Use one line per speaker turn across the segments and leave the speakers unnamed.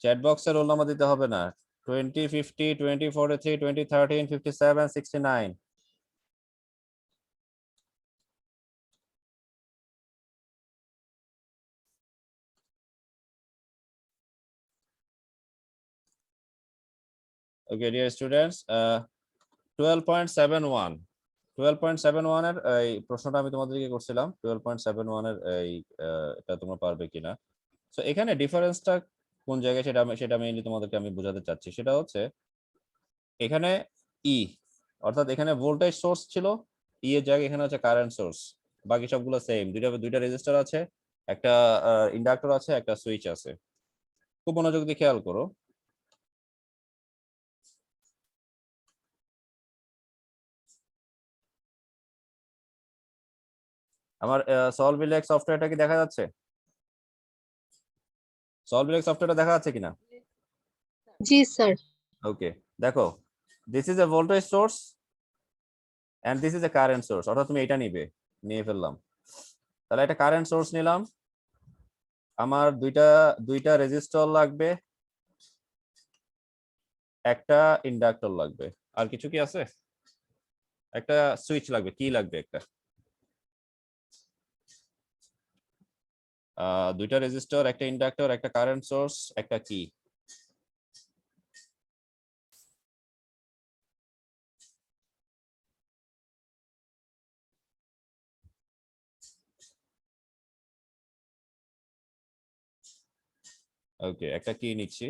Chat বক্সে roll number দিতে হবে না। 20, 50, 20, 43, 20, 13, 57, 69। Okay, dear students, 12.71 12.71 এর এই প্রশ্নটা আমি তোমাদেরকে করছিলাম। 12.71 এর এই এটা তোমরা পারবে কিনা। সো এখানে ডিফারেন্সটা কোন জায়গায় সেটা মেইনলি তোমাদেরকে আমি বোঝাতে চাচ্ছি। সেটা হচ্ছে এখানে ই, অর্থাৎ এখানে ভোল্টেজ সোর্স ছিল, ই এর জায়গায় এখানে হচ্ছে কারেন্ট সোর্স। বাকি সবগুলো সেম, দুইটা রেজিস্টার আছে, একটা ইন্ডাক্টর আছে, একটা সুইচ আছে। খুব মনোযোগ দিয়ে খেয়াল করো। আমার সলভিলেক্স সফটওয়্যারটা কি দেখা যাচ্ছে? সলভিলেক্স সফটওয়্যারটা দেখা যাচ্ছে কিনা?
জি স্যার।
ওকে, দেখো, this is a voltage source and this is a current source. অর্থাৎ তুমি এটা নিয়ে ফেললাম। তাহলে একটা কারেন্ট সোর্স নিলাম, আমার দুইটা রেজিস্টর লাগবে, একটা ইন্ডাক্টর লাগবে। আর কিছু কি আছে? একটা সুইচ লাগবে, কি লাগবে একটা। দুইটা রেজিস্টর, একটা ইন্ডাক্টর, একটা কারেন্ট সোর্স, একটা কি। ওকে, একটা কি নিচ্ছি,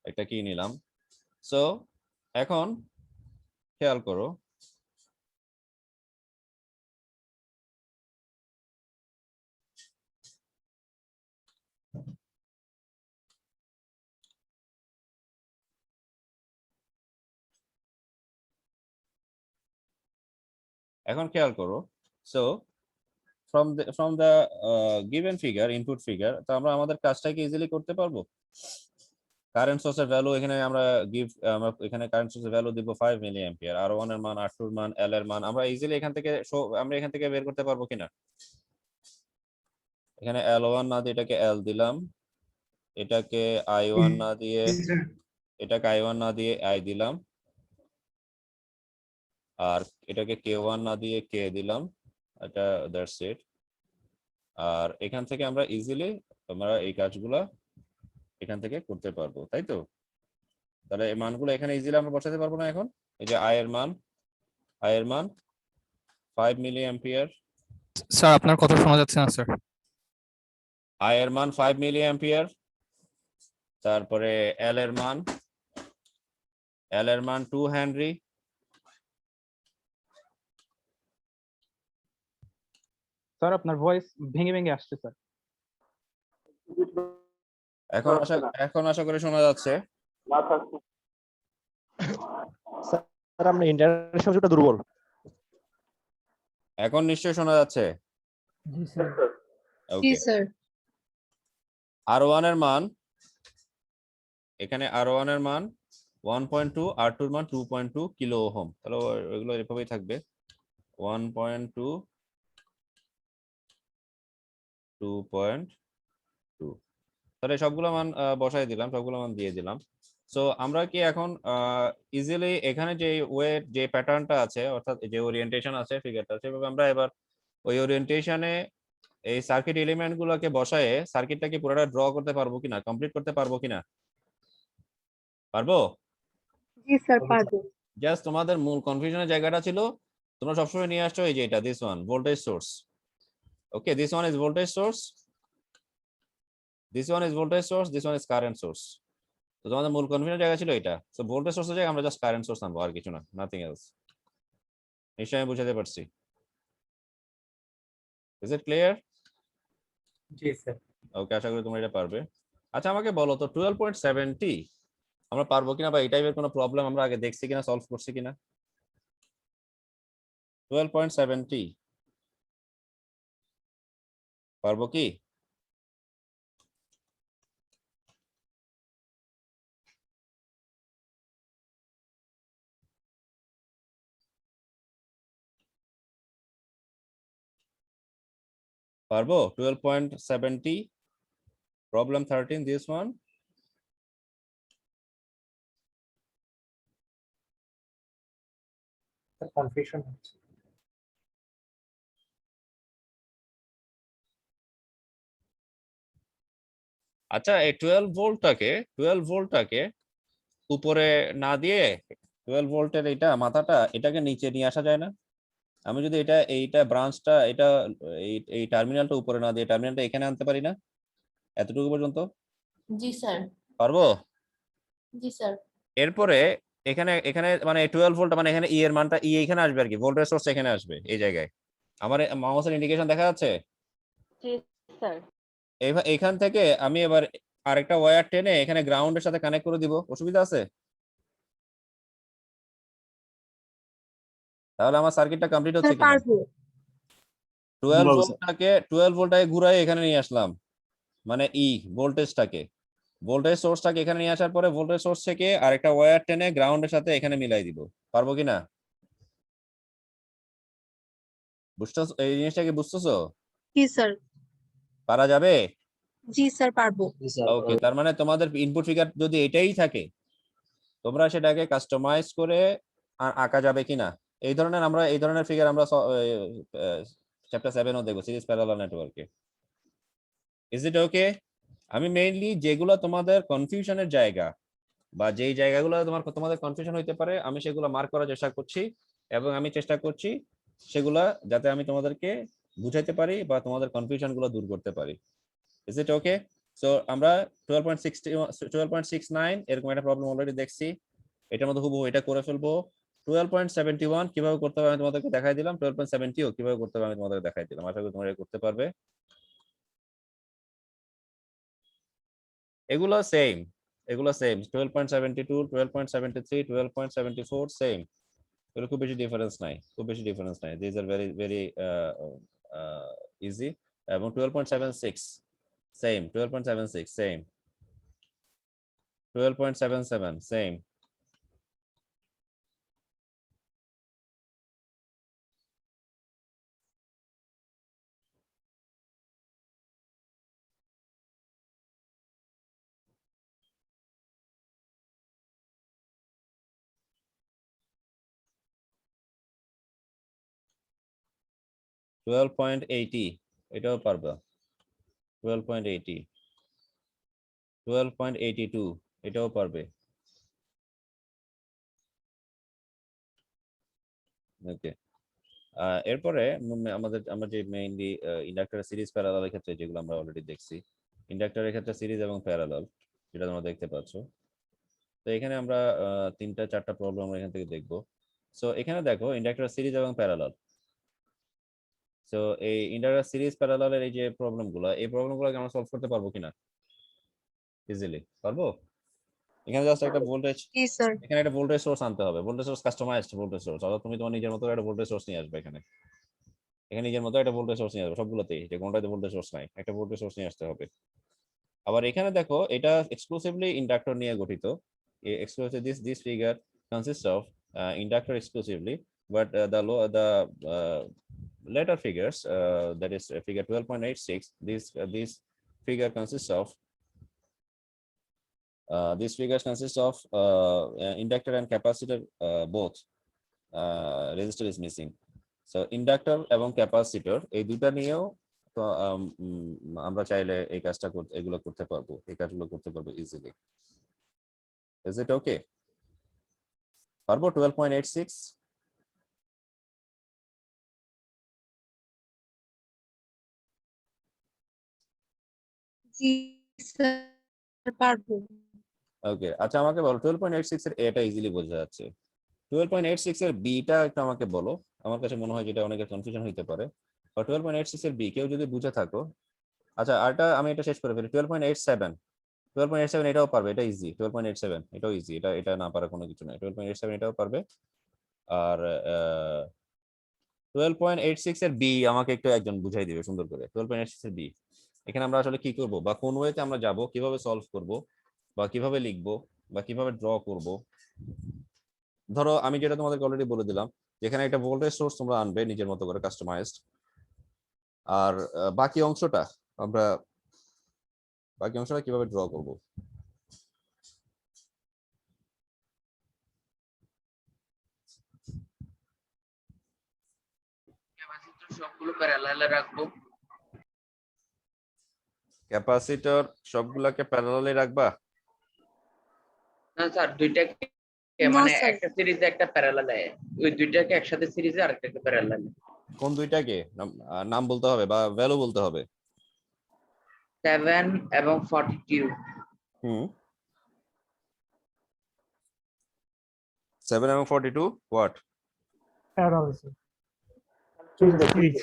একটা কি নিলাম। সো এখন খেয়াল করো, এখন খেয়াল করো। So from the given figure, input figure, তো আমরা আমাদের কাজটাকে ইজিলি করতে পারবো। কারেন্ট সোর্সের ভ্যালু এখানে আমরা আমরা এখানে কারেন্ট সোর্সের ভ্যালু দিব 5 মিলি অ্যাম্পিয়ার। R1 এর মান, R2 এর মান, L এর মান আমরা ইজিলি এখান থেকে বের করতে পারবো কিনা। এখানে L1 না দিয়ে এটাকে L দিলাম, এটাকে I1 না দিয়ে I দিলাম, আর এটাকে K1 না দিয়ে K দিলাম। এটা দ্যাটস ইট। আর এখান থেকে আমরা ইজিলি এই কাজগুলা এখান থেকে করতে পারবো, তাই তো? তাহলে এই মানগুলো এখানে ইজিলি আমরা বসাতে পারবো না এখন? এই যে আই এর মান 5 মিলি অ্যাম্পিয়ার।
স্যার আপনার কথা শোনা যাচ্ছে না স্যার।
আই এর মান 5 মিলি অ্যাম্পিয়ার। তারপরে এল এর মান 2 হেনরি।
স্যার আপনার ভয়েস ভেঙে ভেঙে আসছে স্যার।
এখন আশা করি শোনা যাচ্ছে।
স্যার আপনার ইন্টারনেট সংযোগটা দুর্বল।
এখন নিশ্চয়ই শোনা যাচ্ছে।
জি
ওকে,
স্যার।
R1 এর মান, এখানে R1 এর মান 1.2, R2 এর মান 2.2 কিলো ওহম। তাহলে এগুলো এভাবেই থাকবে, 1.2, 2.2। তাহলে সবগুলো মান বসাই দিলাম, সবগুলো মান দিয়ে দিলাম। সো আমরা কি এখন ইজিলি এখানে যে প্যাটার্নটা আছে, অর্থাৎ যে ওরিয়েন্টেশন আছে ফিগারটা, সেভাবে আমরা এবার ওই ওরিয়েন্টেশনে এই সার্কিট এলিমেন্ট গুলোকে বসায়ে সার্কিটটাকে পুরোটা ড্র করতে পারবো কিনা, কমপ্লিট করতে পারবো কিনা? পারবো?
জি স্যার পারবো।
জাস্ট তোমাদের মূল কনফিউশনের জায়গাটা ছিল, তোমরা সবসময় নিয়ে আসছো এই যে এটা, this one voltage source. Okay, this one is voltage source, this one is voltage source, this one is current source. তো তোমাদের মূল কনফিউশনের জায়গা ছিল এটা। সো ভোল্টেজ সোর্সের জায়গায় আমরা জাস্ট কারেন্ট সোর্স আনবো, আর কিছু না, নাথিং এলস। নিশ্চয়ই আমি বুঝাতে পারছি। Is it clear?
জি স্যার।
ওকে, আশা করি তোমরা এটা পারবে। আচ্ছা আমাকে বলো তো 12.70 আমরা পারবো কিনা, বা এই টাইপের কোনো প্রবলেম আমরা আগে দেখছি কিনা, সলভ করছি কিনা? 12.70 পারবো কি? পারবো 12.70? Problem 13, this one.
কনফিউশন
আচ্ছা, এই 12 ভোল্টটাকে উপরে না দিয়ে 12 ভোল্টের এটা মাথাটা এটাকে নিচে নিয়ে আসা যায় না? আমি যদি এইটা ব্রাঞ্চটা এটা এই টার্মিনালটা উপরে না দিয়ে টার্মিনালটা এখানে আনতে পারি না? এতটুকু পর্যন্ত
জি স্যার।
পারবো?
জি স্যার।
এরপরে এখানে এখানে মানে 12 ভোল্ট মানে এখানে ই এর মানটা ই এখানে আসবে আর কি, ভোল্টেজ সোর্স এখানে আসবে এই জায়গায়। আমার মাউসের ইন্ডিকেশন দেখা যাচ্ছে?
জি স্যার।
এখান থেকে আমি এবার আরেকটা ওয়্যার টেনে এখানে গ্রাউন্ডের সাথে কানেক্ট করে দিব, অসুবিধা আছে? তাহলে আমার সার্কিটটা কমপ্লিট হচ্ছে
স্যার
কিনা?
পারবো।
12 ভোল্টটাকে ঘুরাই এখানে নিয়ে আসলাম, মানে ভোল্টেজ সোর্সটাকে এখানে নিয়ে আসার পরে ভোল্টেজ সোর্স থেকে আরেকটা ওয়্যার টেনে গ্রাউন্ডের সাথে এখানে মিলাই দিব, পারবো কিনা? বুঝতেছো এই জিনিসটাকে? বুঝতেছো?
জি স্যার।
পারা যাবে?
জি স্যার পারবো।
ওকে, তার মানে তোমাদের ইনপুট ফিগার যদি এটাই থাকে, তোমরা সেটাকে কাস্টমাইজ করে আঁকা যাবে কিনা। আমরা এই ধরনের ফিগার আমরা চ্যাপ্টার 7 ও দেখবো, সিরিজ প্যারালাল নেটওয়ার্কে। ইজ ইট ওকে? আমি মেইনলি যেগুলো তোমাদের কনফিউশনের জায়গা বা যেই জায়গাগুলো তোমাদের কনফিউশন হইতে পারে আমি সেগুলো মার্ক করার চেষ্টা করছি, এবং আমি চেষ্টা করছি সেগুলা যাতে আমি তোমাদেরকে বুঝাইতে পারি বা তোমাদের কনফিউশন গুলো দূর করতে পারি। Is it okay? সো আমরা 12.69 এরকম একটা প্রবলেম অলরেডি দেখছি, এটার মধ্যে হুবহু এটা করে ফেলবো। 12.71 কিভাবে করতে হবে আমি তোমাদেরকে দেখাই দিলাম, 12.70 ও কিভাবে করতে হবে আমি তোমাদেরকে দেখাই দিলাম। আশা করি তোমরা এটা করতে পারবে। এগুলো সেম 12.72, 12.73, 12.74 সেম। এগুলো খুব বেশি ডিফারেন্স নাই, this are very very easy. এবং 12.76 same, 12.76 same, 12.77 same. Twelve point এইটি এটাও পারবা। 12.80, 12.82 এটাও পারবে। ওকে, এরপরে আমরা যে মেইনলি ইন্ডাক্টরের সিরিজ প্যারালালের ক্ষেত্রে যেগুলো আমরা অলরেডি দেখছি, ইন্ডাক্টরের ক্ষেত্রে সিরিজ এবং প্যারালাল যেটা তোমরা দেখতে পাচ্ছ। তো এখানে আমরা 3-4টা প্রবলেম আমরা এখান থেকে দেখবো। সো এখানে দেখো ইন্ডাক্টর সিরিজ এবং প্যারালাল। সো এই ইন্ডাক্টর সিরিজ প্যারালালের এই যে প্রবলেমগুলো, এই প্রবলেমগুলোকে আমরা সলভ করতে পারবো কিনা? ইজিলি পারবো। এখানে জাস্ট একটা ভোল্টেজ,
জি স্যার।
এখানে একটা ভোল্টেজ সোর্স আনতে হবে, voltage source customized voltage source, অর্থাৎ তুমি তোমার নিজের মতো একটা ভোল্টেজ সোর্স নিয়ে আসবে এখানে নিজের মতো একটা ভোল্টেজ সোর্স নিয়ে আসবে সবগুলোতেই, যে কোনটাতে ভোল্টেজ সোর্স নাই একটা ভোল্টেজ সোর্স নিয়ে আসতে হবে। আবার এখানে দেখো এটা এক্সক্লুসিভলি ইন্ডাক্টর নিয়ে গঠিত। This figure consists of inductor exclusively, but the later figures, that is figure 12.86, this figure consists of inductor and capacitor both. Resistor is missing. So inductor এবং ক্যাপাসিটর এই দুটো নিয়েও তো আমরা চাইলে এই কাজটা এগুলো করতে পারবো, এই কাজগুলো করতে পারবো ইজিলি। ইজ ইট ওকে? পারবো 12.86?
জি স্যার পারবো।
ওকে, আচ্ছা আমাকে বলো 12.86 এর এটা ইজিলি বোঝা যাচ্ছে, 12.86 এর বিটা একটু আমাকে বলো। আমার কাছে মনে হয় যেটা অনেকের কনফিউশন হতে পারে। 12.86 এর বি কেউ যদি বুঝে থাকো, আচ্ছা আরটা আমি এটা শেষ করে ফেলি। 12.87 এটাও পারবে, এটা ইজি। 12.87 এটাও ইজি, এটা না পারা কোনো কিছু নাই। 12.87 এটাও পারবে। আর 12.86 এর বি আমাকে একটু একজন বুঝাই দিবে সুন্দর করে। 12.86 এর বি এখানে আমরা আসলে কি করব বা কোন ওয়েতে আমরা যাব, কিভাবে সলভ করব বা কিভাবে লিখবো বা কিভাবে ড্র করব। ধরো আমি যেটা তোমাদেরকে অলরেডি বলে দিলাম, যেখানে একটা ভোল্টেজ সোর্স তোমরা আনবে নিজের মতো করে কাস্টমাইজড, আর বাকি অংশটা আমরা বাকি অংশটা কিভাবে ড্র করব?
ক্যাপাসিটর সবগুলো প্যারালালে রাখবো।
ক্যাপাসিটর সবগুলাকে প্যারালালে রাখবা?
না স্যার, দুইটাকে
না,
মানে
স্যার।
একটা সিরিজে একটা প্যারালালে, ওই দুইটাকে একসাথে সিরিজে আরেকটাকে প্যারালালে।
কোন দুইটাকে নাম বলতে হবে বা ভ্যালু বলতে হবে?
7 এবং 42।
হুম, 7 এবং 42 হোয়াট?
সিরিজ।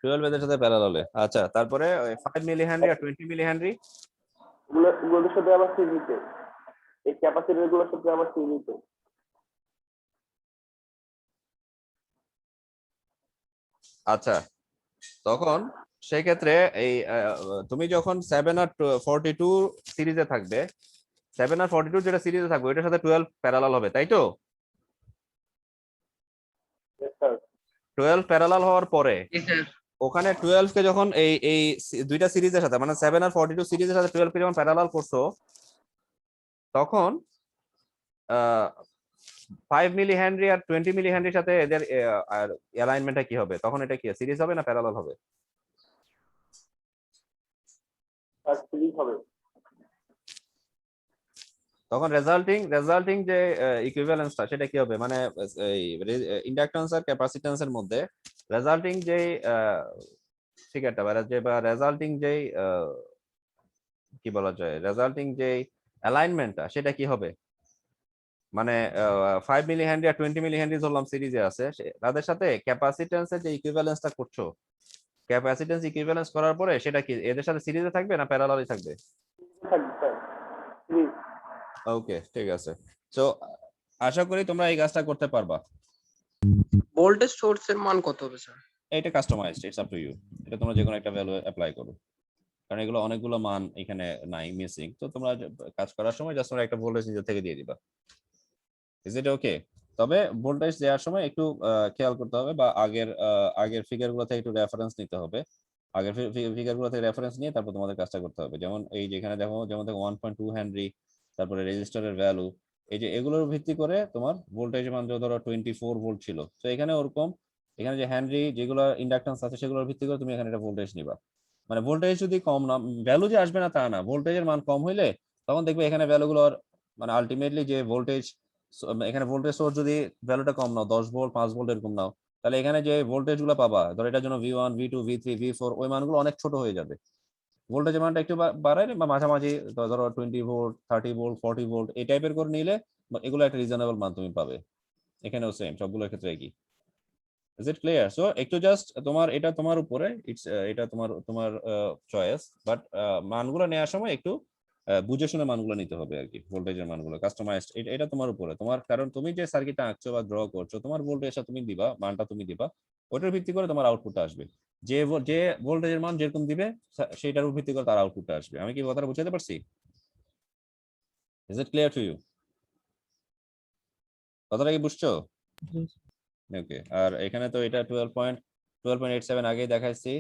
12 এদের সাথে প্যারালালে। আচ্ছা, তারপরে 5 মিলি হেনরি আর 20 মিলি হেনরি
ওগুলোর সাথে আবার সিরিজে, এই ক্যাপাসিটর গুলোর সাথে আবার সিরিজে।
আচ্ছা, তখন সেই ক্ষেত্রে এই তুমি যখন 7 আর 42 সিরিজে থাকবে, 7 আর 42 যেটা সিরিজে থাকবে ওইটার সাথে 12 প্যারালাল হবে, তাই তো? 12 প্যারালাল হওয়ার পরে
জি স্যার।
ওখানে 12 কে যখন এই দুইটা সিরিজের সাথে মানে 7 আর 42 সিরিজের সাথে 12 কে যখন প্যারালাল করছো, তখন 5 মিলি হেনরি আর 20 মিলি হেনরির সাথে এদের আর অ্যালাইনমেন্টটা কি হবে? তখন এটা কি সিরিজ হবে না প্যারালাল হবে?
সিরিজ হবে।
তখন রেজাল্টিং যে ইকুইভ্যালেন্সটা সেটা কি হবে? মানে এই ইন্ডাকট্যান্স আর ক্যাপাসিট্যান্সের মধ্যে রেজাল্টিং যে ফিগারটা বা রেজাল্টিং যে কি বলা যায়, রেজাল্টিং যে অ্যালাইনমেন্টটা সেটা কি হবে? মানে 5 মিলি হেনরি আর 20 মিলি হেনরি ধরলাম সিরিজে আছে, তাদের সাথে ক্যাপাসিট্যান্সের যে ইকুইভ্যালেন্সটা করছো, ক্যাপাসিট্যান্স ইকুইভ্যালেন্স করার পরে সেটা কি এদের সাথে সিরিজে থাকবে না প্যারালালি থাকবে? ওকে, ঠিক আছে। সো আশা করি তোমরা এই কাজটা করতে পারবা।
ভোল্টেজ সোর্সের মান কত হবে স্যার?
এটা customized, it's up to you. এটা তোমরা যে কোনো একটা ভ্যালু অ্যাপ্লাই করো, কারণ এগুলো অনেকগুলো মান এখানে নাই, মিসিং। তো তোমরা কাজ করার সময় জাস্ট তোমরা একটা ভোল্টেজ নিজে থেকে দিয়ে দিবা। ইজ ইট ওকে? তবে ভোল্টেজ দেওয়ার সময় একটু খেয়াল করতে হবে বা আগের ফিগারগুলো থেকে একটু রেফারেন্স নিতে হবে। আগের ফিগারগুলো থেকে রেফারেন্স নিয়ে তারপর তোমাদের কাজটা করতে হবে। যেমন এই যেখানে দেখো, যেমন দেখো 1.2 হেনরি, তারপরে রেজিস্টারের ভ্যালু, এই যে এগুলোর ভিত্তি করে তোমার ভোল্টেজ মান ধরো 24 ভোল্ট ছিল, তো এখানে ওরকম এখানে যে হেনরি যেগুলো ইন্ডাকট্যান্স আছে সেগুলোর ভিত্তি করে তুমি এখানে একটা ভোল্টেজ নিবা। মানে ভোল্টেজ যদি কম না, ভ্যালু যে আসবে না তা না, ভোল্টেজের মান কম হইলে তখন দেখবে এখানে ভ্যালুগুলোর মানে আলটিমেটলি যে ভোল্টেজ, এখানে ভোল্টেজ সোর্স যদি ভ্যালুটা কম নাও, 10 ভোল্ট 5 ভোল্ট এরকম নাও, তাহলে এখানে যে ভোল্টেজ গুলো পাবা ধরো এটার জন্য V1 V2 V3 V4 ওই মানগুলো অনেক ছোট হয়ে যাবে। ভোল্টেজের মানটা একটু বাড়ায় বা মাঝামাঝি ধরো 20 ভোল্ট 30 ভোল্ট 40 ভোল্ট এই টাইপের করে নিলে এগুলো একটা রিজনেবল মান তুমি পাবে। এখানেও সেম, সবগুলোর ক্ষেত্রে একই। Is it clear? সো একটু জাস্ট তোমার এটা তোমার উপরে, ইটস এটা তোমার তোমার চয়েস, বাট মানগুলো নেওয়ার সময় একটু বুঝে শুনে মানগুলো নিতে হবে আর কি। ভোল্টেজের মানগুলো কাস্টমাইজড, এটা তোমার উপরে তোমার, কারণ তুমি যে সার্কিটটা আঁকছো বা ড্র করছো তোমার ভোল্টেজটা তুমি দিবা, মানটা তুমি দিবা, ওটার ভিত্তি করে তোমার আউটপুটটা আসবে। যে ভোল্টেজের মান যেরকম দিবে সেইটার উপর ভিত্তি করে তার আউটপুটটা আসবে। আমি কি কথাটা বুঝাতে পারছি? Is it clear to you? কথাটা কি বুঝছো? ওকে। আর এখানে তো এটা 12.87 আগেই দেখাইছি,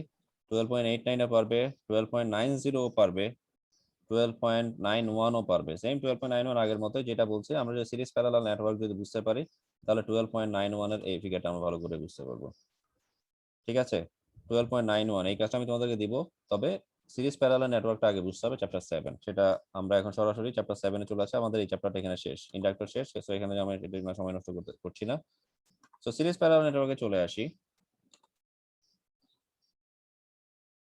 12.89 ও পারবে, 12.90 ও পারবে, 12.91 ও পারবে। সেম 12.91 আগের মতো যেটা বলছি, আমরা যদি সিরিজ প্যারালাল নেটওয়ার্ক যদি বুঝতে পারি তাহলে 12.91 এর এই ফিগারটা আমরা ভালো করে বুঝতে পারবো। ঠিক আছে, 12.91 এই কাজটা আমি তোমাদেরকে দিব, তবে সিরিজ প্যারালাল নেটওয়ার্কটা আগে বুঝতে হবে, চ্যাপ্টার 7 সেটা আমরা এখন সরাসরি চ্যাপ্টার 7 এ চলে আসে। আমাদের এই চ্যাপ্টারটা এখানে শেষ, ইন্ডাক্টর শেষ, সো এখানে আমি সময় নষ্ট করছি না। সো সিরিজ প্যারালাল নেটওয়ার্কে চলে আসি।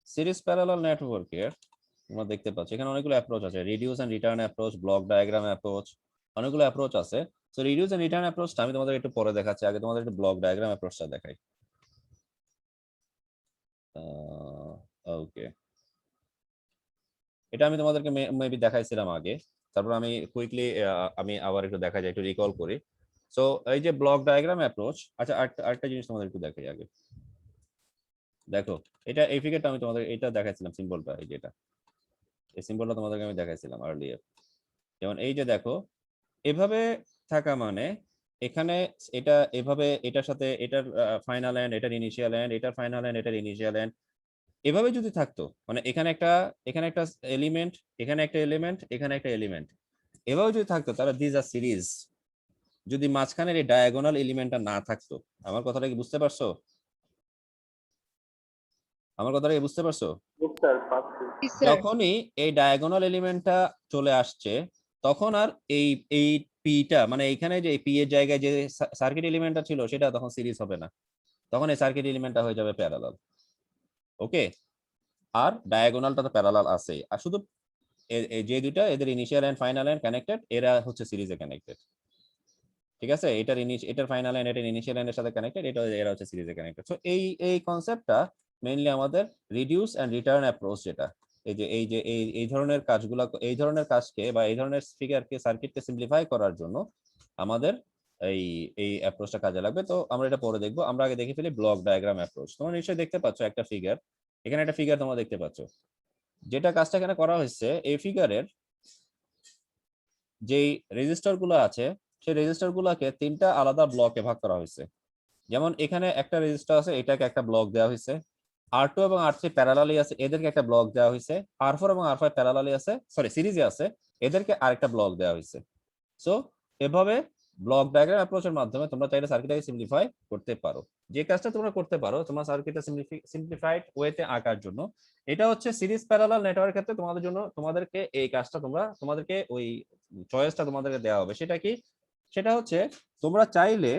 সিরিজ প্যারালাল নেটওয়ার্কের তোমরা দেখতে পাচ্ছ এখানে অনেকগুলো অ্যাপ্রোচ আছে, reduce and return approach, block diagram approach, অনেকগুলো অ্যাপ্রোচ আছে। সো রিডিউস এন্ড রিটার্ন অ্যাপ্রোচটা আমি তোমাদের একটু পরে দেখাচ্ছি, আগে তোমাদের একটু ব্লক ডায়াগ্রাম অ্যাপ্রোচটা দেখাই। ওকে, এটা আমি তোমাদেরকে মেবি দেখাইছিলাম আগে, তারপর আমি কুইকলি আমি আবার একটু দেখা যায়, একটু রিকল করি। সো এই যে ব্লক ডায়াগ্রাম অ্যাপ্রোচ, আচ্ছা আরেকটা জিনিস তোমাদের একটু দেখাই আগে। দেখো এটা এই ফিগারটা আমি তোমাদের এটা দেখাইছিলাম, সিম্বলটা এই যে এটা, এই সিম্বলটা তোমাদেরকে আমি দেখাইছিলাম আর্লিয়ার। যেমন এই যে দেখো এভাবে থাকা মানে এখানে এটা এভাবে এটার সাথে এটার ফাইনাল এন্ড, এটার ইনিশিয়াল এন্ড, এটার ফাইনাল এন্ড, এটার ইনিশিয়াল এন্ড, এভাবে যদি থাকতো, মানে এখানে একটা এলিমেন্ট, এখানে একটা এলিমেন্ট, এখানে একটা এলিমেন্ট, এভাবে যদি থাকতো তাহলে দিস আর সিরিজ। যদি মাঝখানের এই ডায়াগোনাল এলিমেন্টটা না থাকতো, আমার কথাটা কি বুঝতে পারছো? আমার কথাটা কি বুঝতে পারছো?
জি স্যার পাচ্ছি।
জি স্যার
যখনই এই ডায়াগোনাল এলিমেন্টটা চলে আসছে, তখন আর এই এই পিটা, মানে এইখানে যে পি এর জায়গায় যে সার্কিট এলিমেন্টটা ছিল সেটা তখন সিরিজ হবে না, তখন এই সার্কিট এলিমেন্টটা হয়ে যাবে প্যারালাল। ওকে, আর ডায়াগোনালটা তো প্যারালাল আছে, আর শুধু যে দুইটা এদের initial and final and connected, এরা হচ্ছে সিরিজে কানেক্টেড। ঠিক আছে, এটার ফাইনাল এন্ড এটার ইনিশিয়াল এন্ডের সাথে কানেক্টেড, এরা হচ্ছে সিরিজে কানেক্টেড। সো এই কনসেপ্টটা মেইনলি আমাদের রিডিউস এন্ড রিটার্ন অ্যাপ্রোচ, যেটা এই ধরনের কাজগুলো, এই ধরনের কাজকে বা এই ধরনের ফিগারকে সার্কিটকে সিম্পলিফাই করার জন্য আমাদের এই এই অ্যাপ্রোচটা কাজে লাগবে। তো আমরা এটা পরে দেখবো, আমরা আগে দেখে ফেলি ব্লক ডায়াগ্রাম অ্যাপ্রোচ। তোমরা নিশ্চয়ই দেখতে পাচ্ছ একটা ফিগার, এখানে একটা ফিগার তোমরা দেখতে পাচ্ছ। যেটা কাজটা এখানে করা হয়েছে, এই ফিগারের যেই রেজিস্টার গুলো আছে সেই রেজিস্টার গুলাকে তিনটা আলাদা ব্লকে ভাগ করা হয়েছে। যেমন এখানে একটা রেজিস্টার আছে, এটাকে একটা ব্লক দেওয়া হয়েছে। R2 এবং R3 প্যারালালি আছে, এদেরকে একটা ব্লক দেওয়া হয়েছে। R4 এবং R5 প্যারালালি আছে, সরি সিরিজে আছে, এদেরকে আরেকটা ব্লক দেওয়া হয়েছে। সো এভাবে ব্লক ডায়াগ্রাম অ্যাপ্রোচের মাধ্যমে তোমরা চাইলে সার্কিটটাকে সিম্পলিফাই করতে পারো। যে কাজটা তোমরা করতে পারো তোমার সার্কিটটা সিম্পলিফাইড ওয়েতে আঁকার জন্য, এটা হচ্ছে সিরিজ প্যারালাল নেটওয়ার্কের ক্ষেত্রে তোমাদের জন্য, তোমাদেরকে এই কাজটা তোমাদেরকে ওই চয়েসটা তোমাদেরকে দেওয়া হবে। সেটা কি? সেটা হচ্ছে তোমরা চাইলে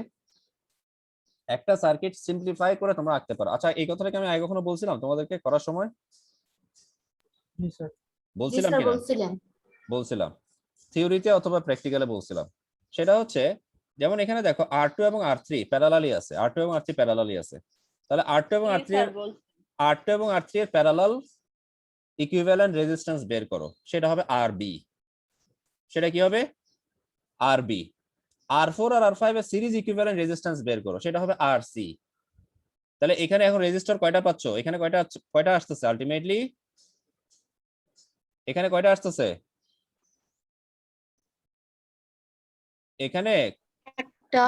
একটা সার্কিট সিম্পলিফাই করে তোমরা আঁকতে পারো। আচ্ছা, এই কথাটা কি আমি আগে কখনো বলছিলাম তোমাদেরকে করার সময়?
জি স্যার।
জি
বলছিলাম
স্যার
কিনা?
বলছিলেন।
বলছিলাম, থিওরিতে অথবা প্র্যাকটিক্যালে বলছিলাম। সেটা হচ্ছে যেমন এখানে দেখো R2 এবং R3 প্যারালালি আছে, R2 এবং R3 প্যারালালি আছে। তাহলে R2 এবং R3 এর প্যারালাল ইকুইভ্যালেন্ট রেজিস্ট্যান্স বের করো, সেটা হবে RB। সেটা কি হবে? RB। R4 আর R5 এর সিরিজ ইকুইভ্যালেন্ট রেজিস্ট্যান্স বের করো, সেটা হবে RC। তাহলে এখানে এখন রেজিস্টার কয়টা পাচ্ছ? এখানে কয়টা আসতেছে আলটিমেটলি? এখানে কয়টা আসতেছে? এখানে
একটা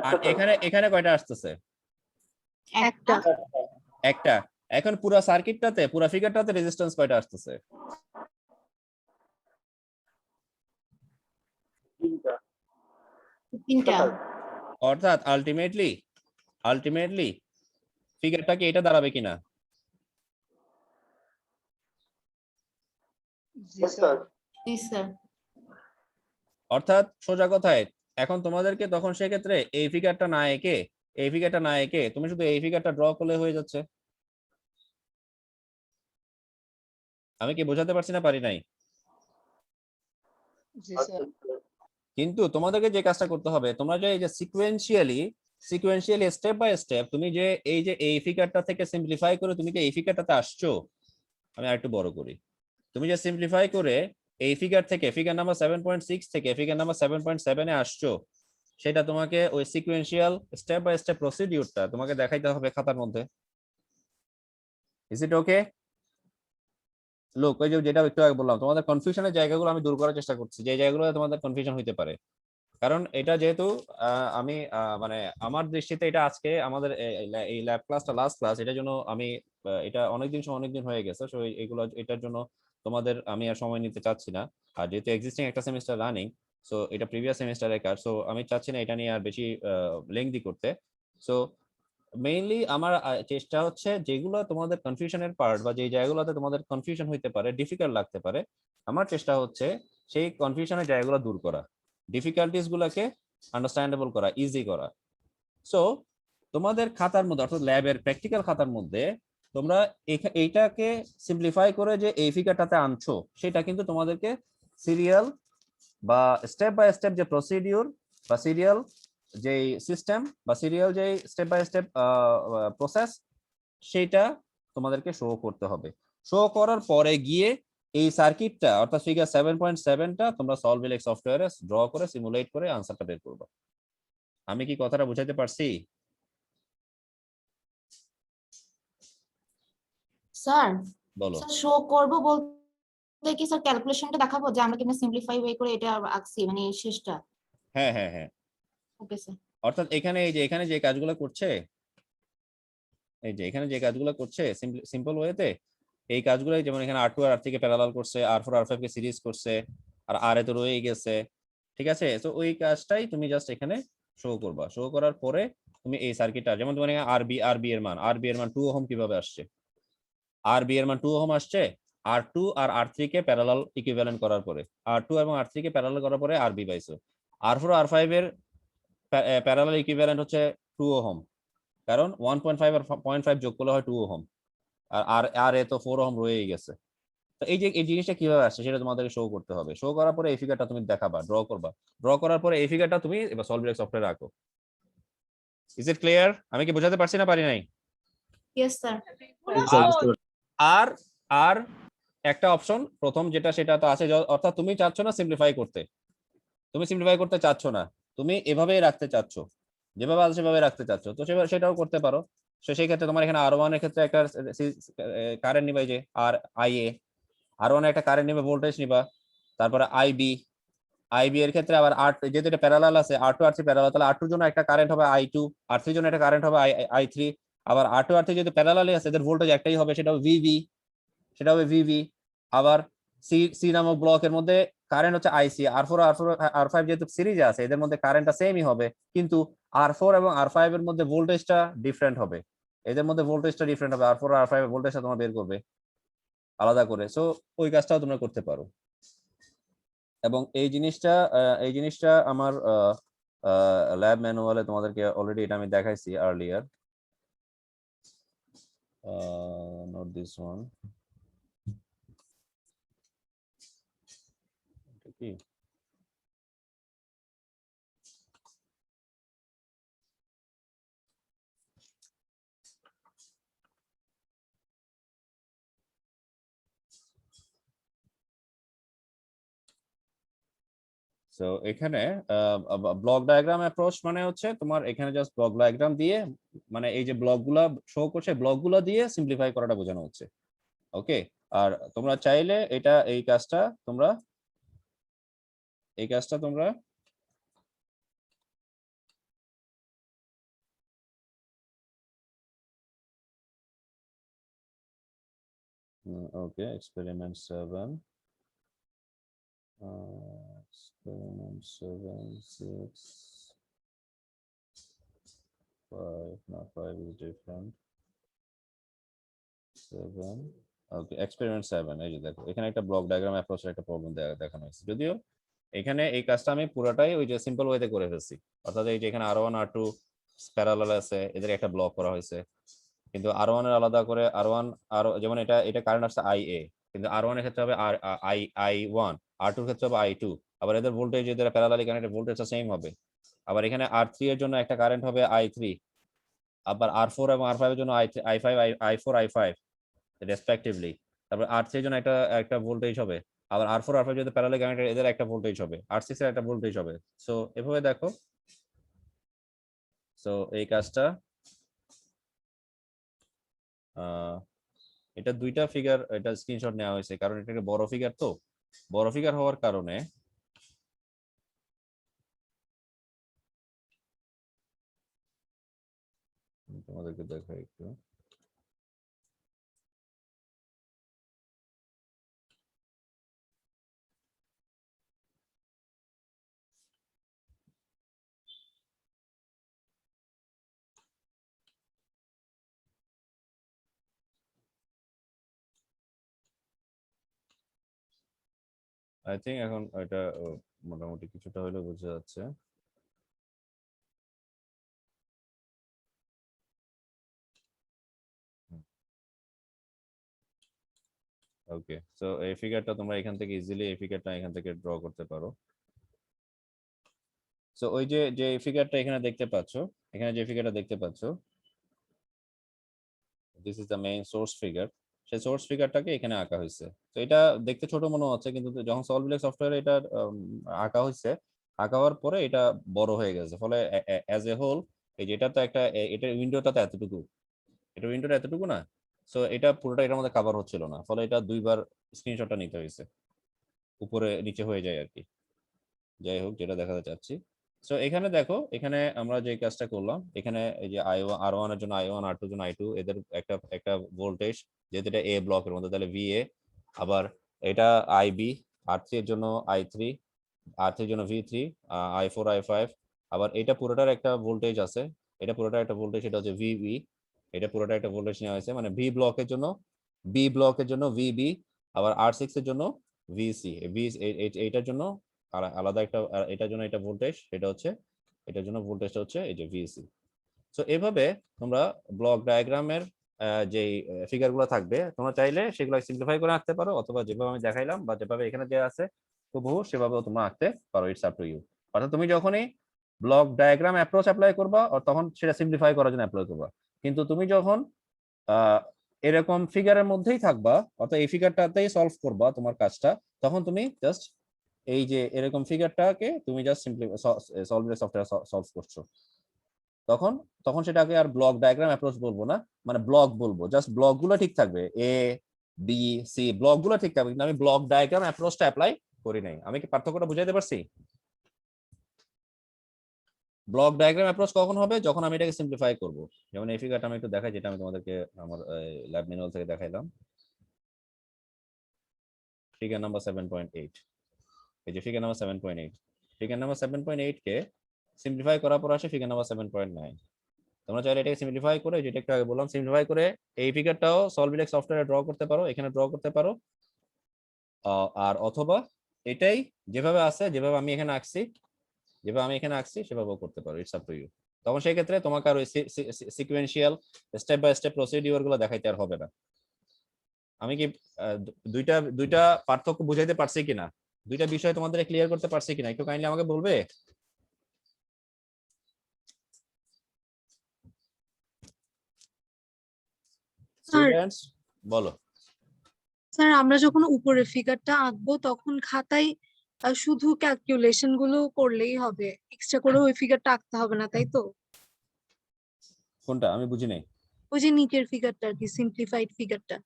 আর এখানে কয়টা আসতেছে?
একটা
একটা। এখন পুরো সার্কিটটাতে, পুরো ফিগারটাতে রেজিস্ট্যান্স কয়টা আসতেছে?
তিনটা।
তিনটা।
অর্থাৎ আলটিমেটলি ফিগারটা কি এটা দাঁড়াবে কিনা?
জি স্যার
জি স্যার।
অর্থাৎ সোজা কথায় এখন তোমাদেরকে তখন সেক্ষেত্রে এই ফিগারটা না এঁকে তুমি শুধু এই ফিগারটা ড্র করলে হয়ে যাচ্ছে। আমি কি বোঝাতে পারছি না, পারি নাই?
জি স্যার
কিন্তু তোমাদেরকে যে কাজটা করতে হবে, তোমরা যে এই যে সিকোয়েন্সিয়ালি স্টেপ বাই স্টেপ তুমি যে এই ফিগারটা থেকে সিম্পলিফাই করে তুমি যে এই ফিগারটাতে আসছো, আমি আরেকটু বড় করি, তুমি যে সিম্পলিফাই করে এই ফিগার থেকে ফিগার নাম্বার 7.6 থেকে ফিগার নাম্বার 7.7 এ আসছো, সেটা তোমাকে ওই সিকোয়েন্সিয়াল স্টেপ বাই স্টেপ প্রসিডিউরটা তোমাকে দেখাইতে হবে খাতার মধ্যে। ইজ ইট ওকে? লোক ওই যে যেটা একটু আগে বললাম, তোমাদের কনফিউশনের জায়গাগুলো আমি দূর করার চেষ্টা করছি, যে জায়গাগুলো তোমাদের কনফিউশন হইতে পারে। কারণ এটা যেহেতু আমি মানে আমার দৃষ্টিতে এটা আজকে আমাদের এই ল্যাব ক্লাসটা লাস্ট ক্লাস, এটার জন্য আমি এটা অনেকদিন হয়ে গেছে। সো এটার জন্য তোমাদের আমি আর সময় নিতে চাচ্ছি না। আর যেহেতু এক্সিস্টিং একটা সেমিস্টার রানিং, সো এটা প্রিভিয়াস সেমিস্টারের কাজ, সো আমি চাচ্ছি না এটা নিয়ে আর বেশি লেংদি করতে। সো মেইনলি আমার চেষ্টা হচ্ছে যেগুলো তোমাদের কনফিউশনের পার্ট বা যে জায়গাগুলোতে তোমাদের কনফিউশন হইতে পারে, ডিফিকাল্ট লাগতে পারে, আমার চেষ্টা হচ্ছে সেই কনফিউশনের জায়গাগুলো দূর করা, ডিফিকাল্টিস গুলাকে আন্ডারস্ট্যান্ডেবল করা, ইজি করা। সো তোমাদের খাতার মধ্যে অর্থাৎ ল্যাবের প্র্যাকটিক্যাল খাতার মধ্যে তোমরা এইটাকে সিম্পলিফাই করে যে এই ফিগারটাতে আনছো, সেটা কিন্তু তোমাদেরকে সিরিয়াল বা স্টেপ বাই স্টেপ যে প্রসিডিউর বা সিরিয়াল যে সিস্টেম বা সিরিয়াল যে স্টেপ বাই স্টেপ প্রসেস, সেটা তোমাদেরকে শো করতে হবে। শো করার পরে গিয়ে এই সার্কিটটা অর্থাৎ ফিগার 7.7টা তোমরা সলভিলেক্স সফটওয়্যারে ড্র করে সিমুলেট করে আনসারটা বের করবে। আমি কি কথাটা বুঝাইতে পারছি?
স্যার,
বলো।
স্যার শো করব বলতে কি স্যার ক্যালকুলেশনটা দেখাবো যে আমরা কেমনে সিম্পলিফাই ওয়ে করে এটা আঁকছি, মানে এই শেষটা?
হ্যাঁ হ্যাঁ হ্যাঁ,
ওকে স্যার।
অর্থাৎ এখানে যে কাজগুলো করছে, এই যে এখানে যে কাজগুলো করছে সিম্পল ওয়েতে, এই কাজগুলোই যেমন এখানে R2 আর R3 কে প্যারালাল করছে, R4 R5 কে সিরিজ করছে, আর R এ তো রয়েই গেছে, ঠিক আছে? তো ওই কাজটাই তুমি জাস্ট এখানে শো করবা। শো করার পরে তুমি এই সার্কিটটা, যেমন তোমার এখানে আরবি এর মান 2 ওহম কিভাবে আসছে? আরবি এর মান 2 ওহম আসছে R2 আর R3 কে প্যারালাল ইকুইভ্যালেন্ট করার পরে, R2 এবং R3 কে প্যারালাল করার পরে আরবি পাইছো। R4 R5 এর প্যারালাল ইকুইভ্যালেন্ট হচ্ছে 2 ওহম, কারণ 1.5 আর 0.5 যোগ করলে হয় 2 ওহম, আর আর এ তো 4 ওহম রয়েই গেছে। তো এই যে এই জিনিসটা কিভাবে আসছে সেটা তোমাদেরকে শো করতে হবে। শো করার পরে এই ফিগারটা তুমি দেখাবা, ড্র করবা। ড্র করার পরে এই ফিগারটা তুমি এবার সলভিডেক্স সফটওয়্যারে রাখো। Is it clear? আমি কি বোঝাতে পারছি না পারি নাই?
Yes sir.
আর আর একটা অপশন প্রথম যেটা, সেটা তো আছে, অর্থাৎ তুমি চাচ্ছ না সিম্পলিফাই করতে, তুমি সিম্পলিফাই করতে চাচ্ছ না, তুমি এভাবেই রাখতে চাচ্ছ, যেভাবে আছে সেভাবে রাখতে চাচ্ছ, তো সেটাও করতে পারো। সেই ক্ষেত্রে তোমার এখানে R1 এর ক্ষেত্রে একটা কারেন্ট নিবা, যে আর IA, R1 একটা কারেন্ট নিবে, ভোল্টেজ নিবা, তারপরে আইবি এর ক্ষেত্রে আবার যেহেতু এটা প্যারালাল আছে, R2 R3 প্যারালাল, তাহলে R2 জন্য একটা কারেন্ট হবে I2, R3 জন্য একটা কারেন্ট হবে I3, আবার R2 R3 যেহেতু প্যারালালই আছে, এদের ভোল্টেজ একটাই হবে, সেটা হবে VV। আবার সি নামক ব্লকের মধ্যে কারেন্ট হচ্ছে IC, R4 R5 যেহেতু সিরিজে আছে, এদের মধ্যে কারেন্টটা সেমই হবে, কিন্তু R4 এবং R5 এর মধ্যে ভোল্টেজটা ডিফারেন্ট হবে, এদের মধ্যে ভোল্টেজটা ডিফারেন্ট হবে, R4 আর R5 এর ভোল্টেজটা তোমরা বের করবে আলাদা করে। সো ওই কাজটাও তোমরা করতে পারো। এবং এই জিনিসটা আমার ল্যাব ম্যানুয়ালে তোমাদেরকে অলরেডি এটা আমি দেখাইছি আর্লিয়ার। নট দিস ওয়ান, কি তো এখানে ব্লক ডায়াগ্রাম অ্যাপ্রোচ মানে হচ্ছে তোমার এখানে জাস্ট ব্লক ডায়াগ্রাম দিয়ে, মানে এই যে ব্লকগুলা শো করছে, ব্লকগুলা দিয়ে সিম্পলিফাই করাটা বোঝানো হচ্ছে। ওকে, আর তোমরা চাইলে এই কাজটা তোমরা ওকে, experiment 7, experiment 7, 6, 5, no, 5 is different, 7, okay, experiment 7, এই যে দেখো এখানে একটা ব্লক ডায়াগ্রাম অ্যাপ্রোচের একটা প্রবলেম দেখানো হয়েছে, যদিও এখানে এই কাজটা আমি পুরোটাই ওই যে সিম্পল ওয়েতে করে ফেলছি, অর্থাৎ এই যে এখানে R1 R2 প্যারালাল আছে, এদের একটা ব্লক করা হয়েছে, কিন্তু R1 এর আলাদা করে R1 আর যেমন এটা কারেন্ট আসছে IA, কিন্তু R1 এর ক্ষেত্রে হবে I1, R2 এর ক্ষেত্রে হবে I2, আবার এদের ভোল্টেজ, এদের প্যারালালি কানেক্টেড, ভোল্টেজটা সেম হবে। আবার এখানে R3 এর জন্য একটা কারেন্ট হবে I3, আবার R4 এবং R5 এর জন্য I5 I4 I5 রেসপেক্টিভলি। তারপর R3 এর জন্য একটা ভোল্টেজ হবে, আবার R4 R5 যদি প্যারালালি কানেক্টেড, এদের একটা ভোল্টেজ হবে, R6 এর একটা ভোল্টেজ হবে। সো এভাবে দেখো, সো এই কাজটা এটা দুইটা ফিগার, এটা স্ক্রিনশট নেওয়া হয়েছে, কারণ এটা একটা বড় ফিগার, তো বড় ফিগার হওয়ার কারণে তোমাদেরকে দেখাই একটু। আই থিঙ্ক এখন এটা মোটামুটি কিছুটা হলেও বোঝা যাচ্ছে। ওকে, সো এই ফিগারটা তোমরা এখান থেকে ইজিলি এই ফিগারটা এখান থেকে ড্র করতে পারো। সো ওই যে ফিগারটা এখানে দেখতে পাচ্ছ, এখানে যে ফিগারটা দেখতে পাচ্ছ, this is the main source figure, সেই সোর্স ফিগারটাকে এখানে আঁকা হয়েছে। তো এটা দেখতে ছোট মনে হচ্ছে, কিন্তু যখন সলভিডেক্স সফটওয়্যারে এটা আঁকা হয়েছে, আঁকা হওয়ার পরে এটা বড় হয়ে গেছে, ফলে অ্যাজ এ হোল এই যে এটা তো একটা, এটা উইন্ডোটা তো এতটুকু, এটা উইন্ডোটা এতটুকু না, সো এটা পুরোটা এটার মধ্যে কভার হচ্ছিল না, ফলে এটা দুইবার স্ক্রিনশটটা নিতে হয়েছে, উপরে নিচে হয়ে যায় আর কি। যাই হোক, যেটা দেখাতে চাচ্ছি, সো এখানে দেখো, এখানে আমরা যে কাজটা করলাম, এখানে এই যে R1 এর জন্য I1, R2 এর জন্য I2, এদের একটা ভোল্টেজ, যেহেতু এটা এ ব্লকের মধ্যে, তাহলে VA, আবার এটা IB, R3 এর জন্য I3, R3 এর জন্য V3, I4, I5, আবার এটা পুরোটার একটা ভোল্টেজ আছে, এটা পুরোটা একটা ভোল্টেজ, এটা হচ্ছে VB, এটা পুরোটা একটা ভোল্টেজ নেওয়া হয়েছে, মানে ব্লকের জন্য VB, আবার R6 এর জন্য VC, এইটার জন্য আলাদা একটা, এটার জন্য এটা ভোল্টেজ, এটার জন্য ভোল্টেজটা হচ্ছে এই যে VC। সো এভাবে তোমরা ব্লক ডায়াগ্রামের যে ফিগারগুলো থাকবে, তোমরা চাইলে সেগুলো সিম্পলিফাই করে আঁকতে পারো, অথবা যেভাবে আমি দেখাইলাম বা যেভাবে এখানে দেওয়া আছে হুবহু সেভাবেও তোমরা আঁকতে পারো। It's up to you. অর্থাৎ তুমি যখনই ব্লক ডায়াগ্রাম অ্যাপ্রোচ অ্যাপ্লাই করবা, তখন সেটা সিম্পলিফাই করার জন্য অ্যাপ্লাই করবা। কিন্তু তুমি যখন এরকম ফিগারের মধ্যেই থাকবা, অর্থাৎ এই ফিগারটাতেই সলভ করবা তোমার কাজটা, তখন তুমি জাস্ট এই যে এরকম ফিগারটাকে তুমি জাস্ট সিম্পলি সফটওয়্যার সলভ করছো, তখন সেটাকে আর ব্লক ডায়াগ্রাম অ্যাপ্রোচ বলবো না, মানে ব্লক বলবো। জাস্ট ব্লকগুলো ঠিক থাকবে, A B C ব্লকগুলো ঠিক থাকবে, কিন্তু আমি ব্লক ডায়াগ্রাম অ্যাপ্রোচটা অ্যাপ্লাই করি নাই। আমি কি পার্থক্যটা বুঝাইতে পারছি? ব্লক ডায়াগ্রাম অ্যাপ্রোচ কখন হবে? যখন আমি এটাকে সিম্পলিফাই করব। যেমন এই ফিগারটা আমি একটু দেখাই, যেটা আমি তোমাদেরকে আমার ল্যাব ম্যানুয়াল থেকে দেখাইলাম। ফিগার নাম্বার 7.8, এই যে ফিগার নাম্বার 7.8, ফিগার নাম্বার 7.8 কে সিম্পলিফাই করার পর আসে ফিগার নাম্বার 7.9। তোমরা চাইলে এটাকে সিম্পলিফাই করে, যেটা একটু আগে বললাম, সিম্পলিফাই করে এই ফিগারটাও সলভিলেক্স সফটওয়্যারে ড্র করতে পারো, এখানে ড্র করতে পারো, আর অথবা এটাই যেভাবে আছে, যেভাবে আমি এখানে আঁকছি সেভাবেও করতে পারো। It's up to you. তখন সেই ক্ষেত্রে তোমাকে আর ওই sequential step by step procedure গুলো দেখাইতে আর হবে না। আমি কি দুইটা পার্থক্য বুঝাইতে পারছি কিনা, দুইটা বিষয় তোমাদের ক্লিয়ার করতে পারছি কিনা, একটু কাইন্ডলি আমাকে বলবে? স্টুডেন্টস বলো।
স্যার আমরা যখন উপরে ফিগারটা আঁকবো তখন খাতায় শুধু ক্যালকুলেশন গুলো করলেই হবে, এক্সট্রা করে ওই ফিগারটা আঁকতে হবে না, তাই তো?
কোনটা আমি বুঝি নাই?
ওই যে নিচের ফিগারটা আর কি, সিম্পলিফাইড ফিগারটা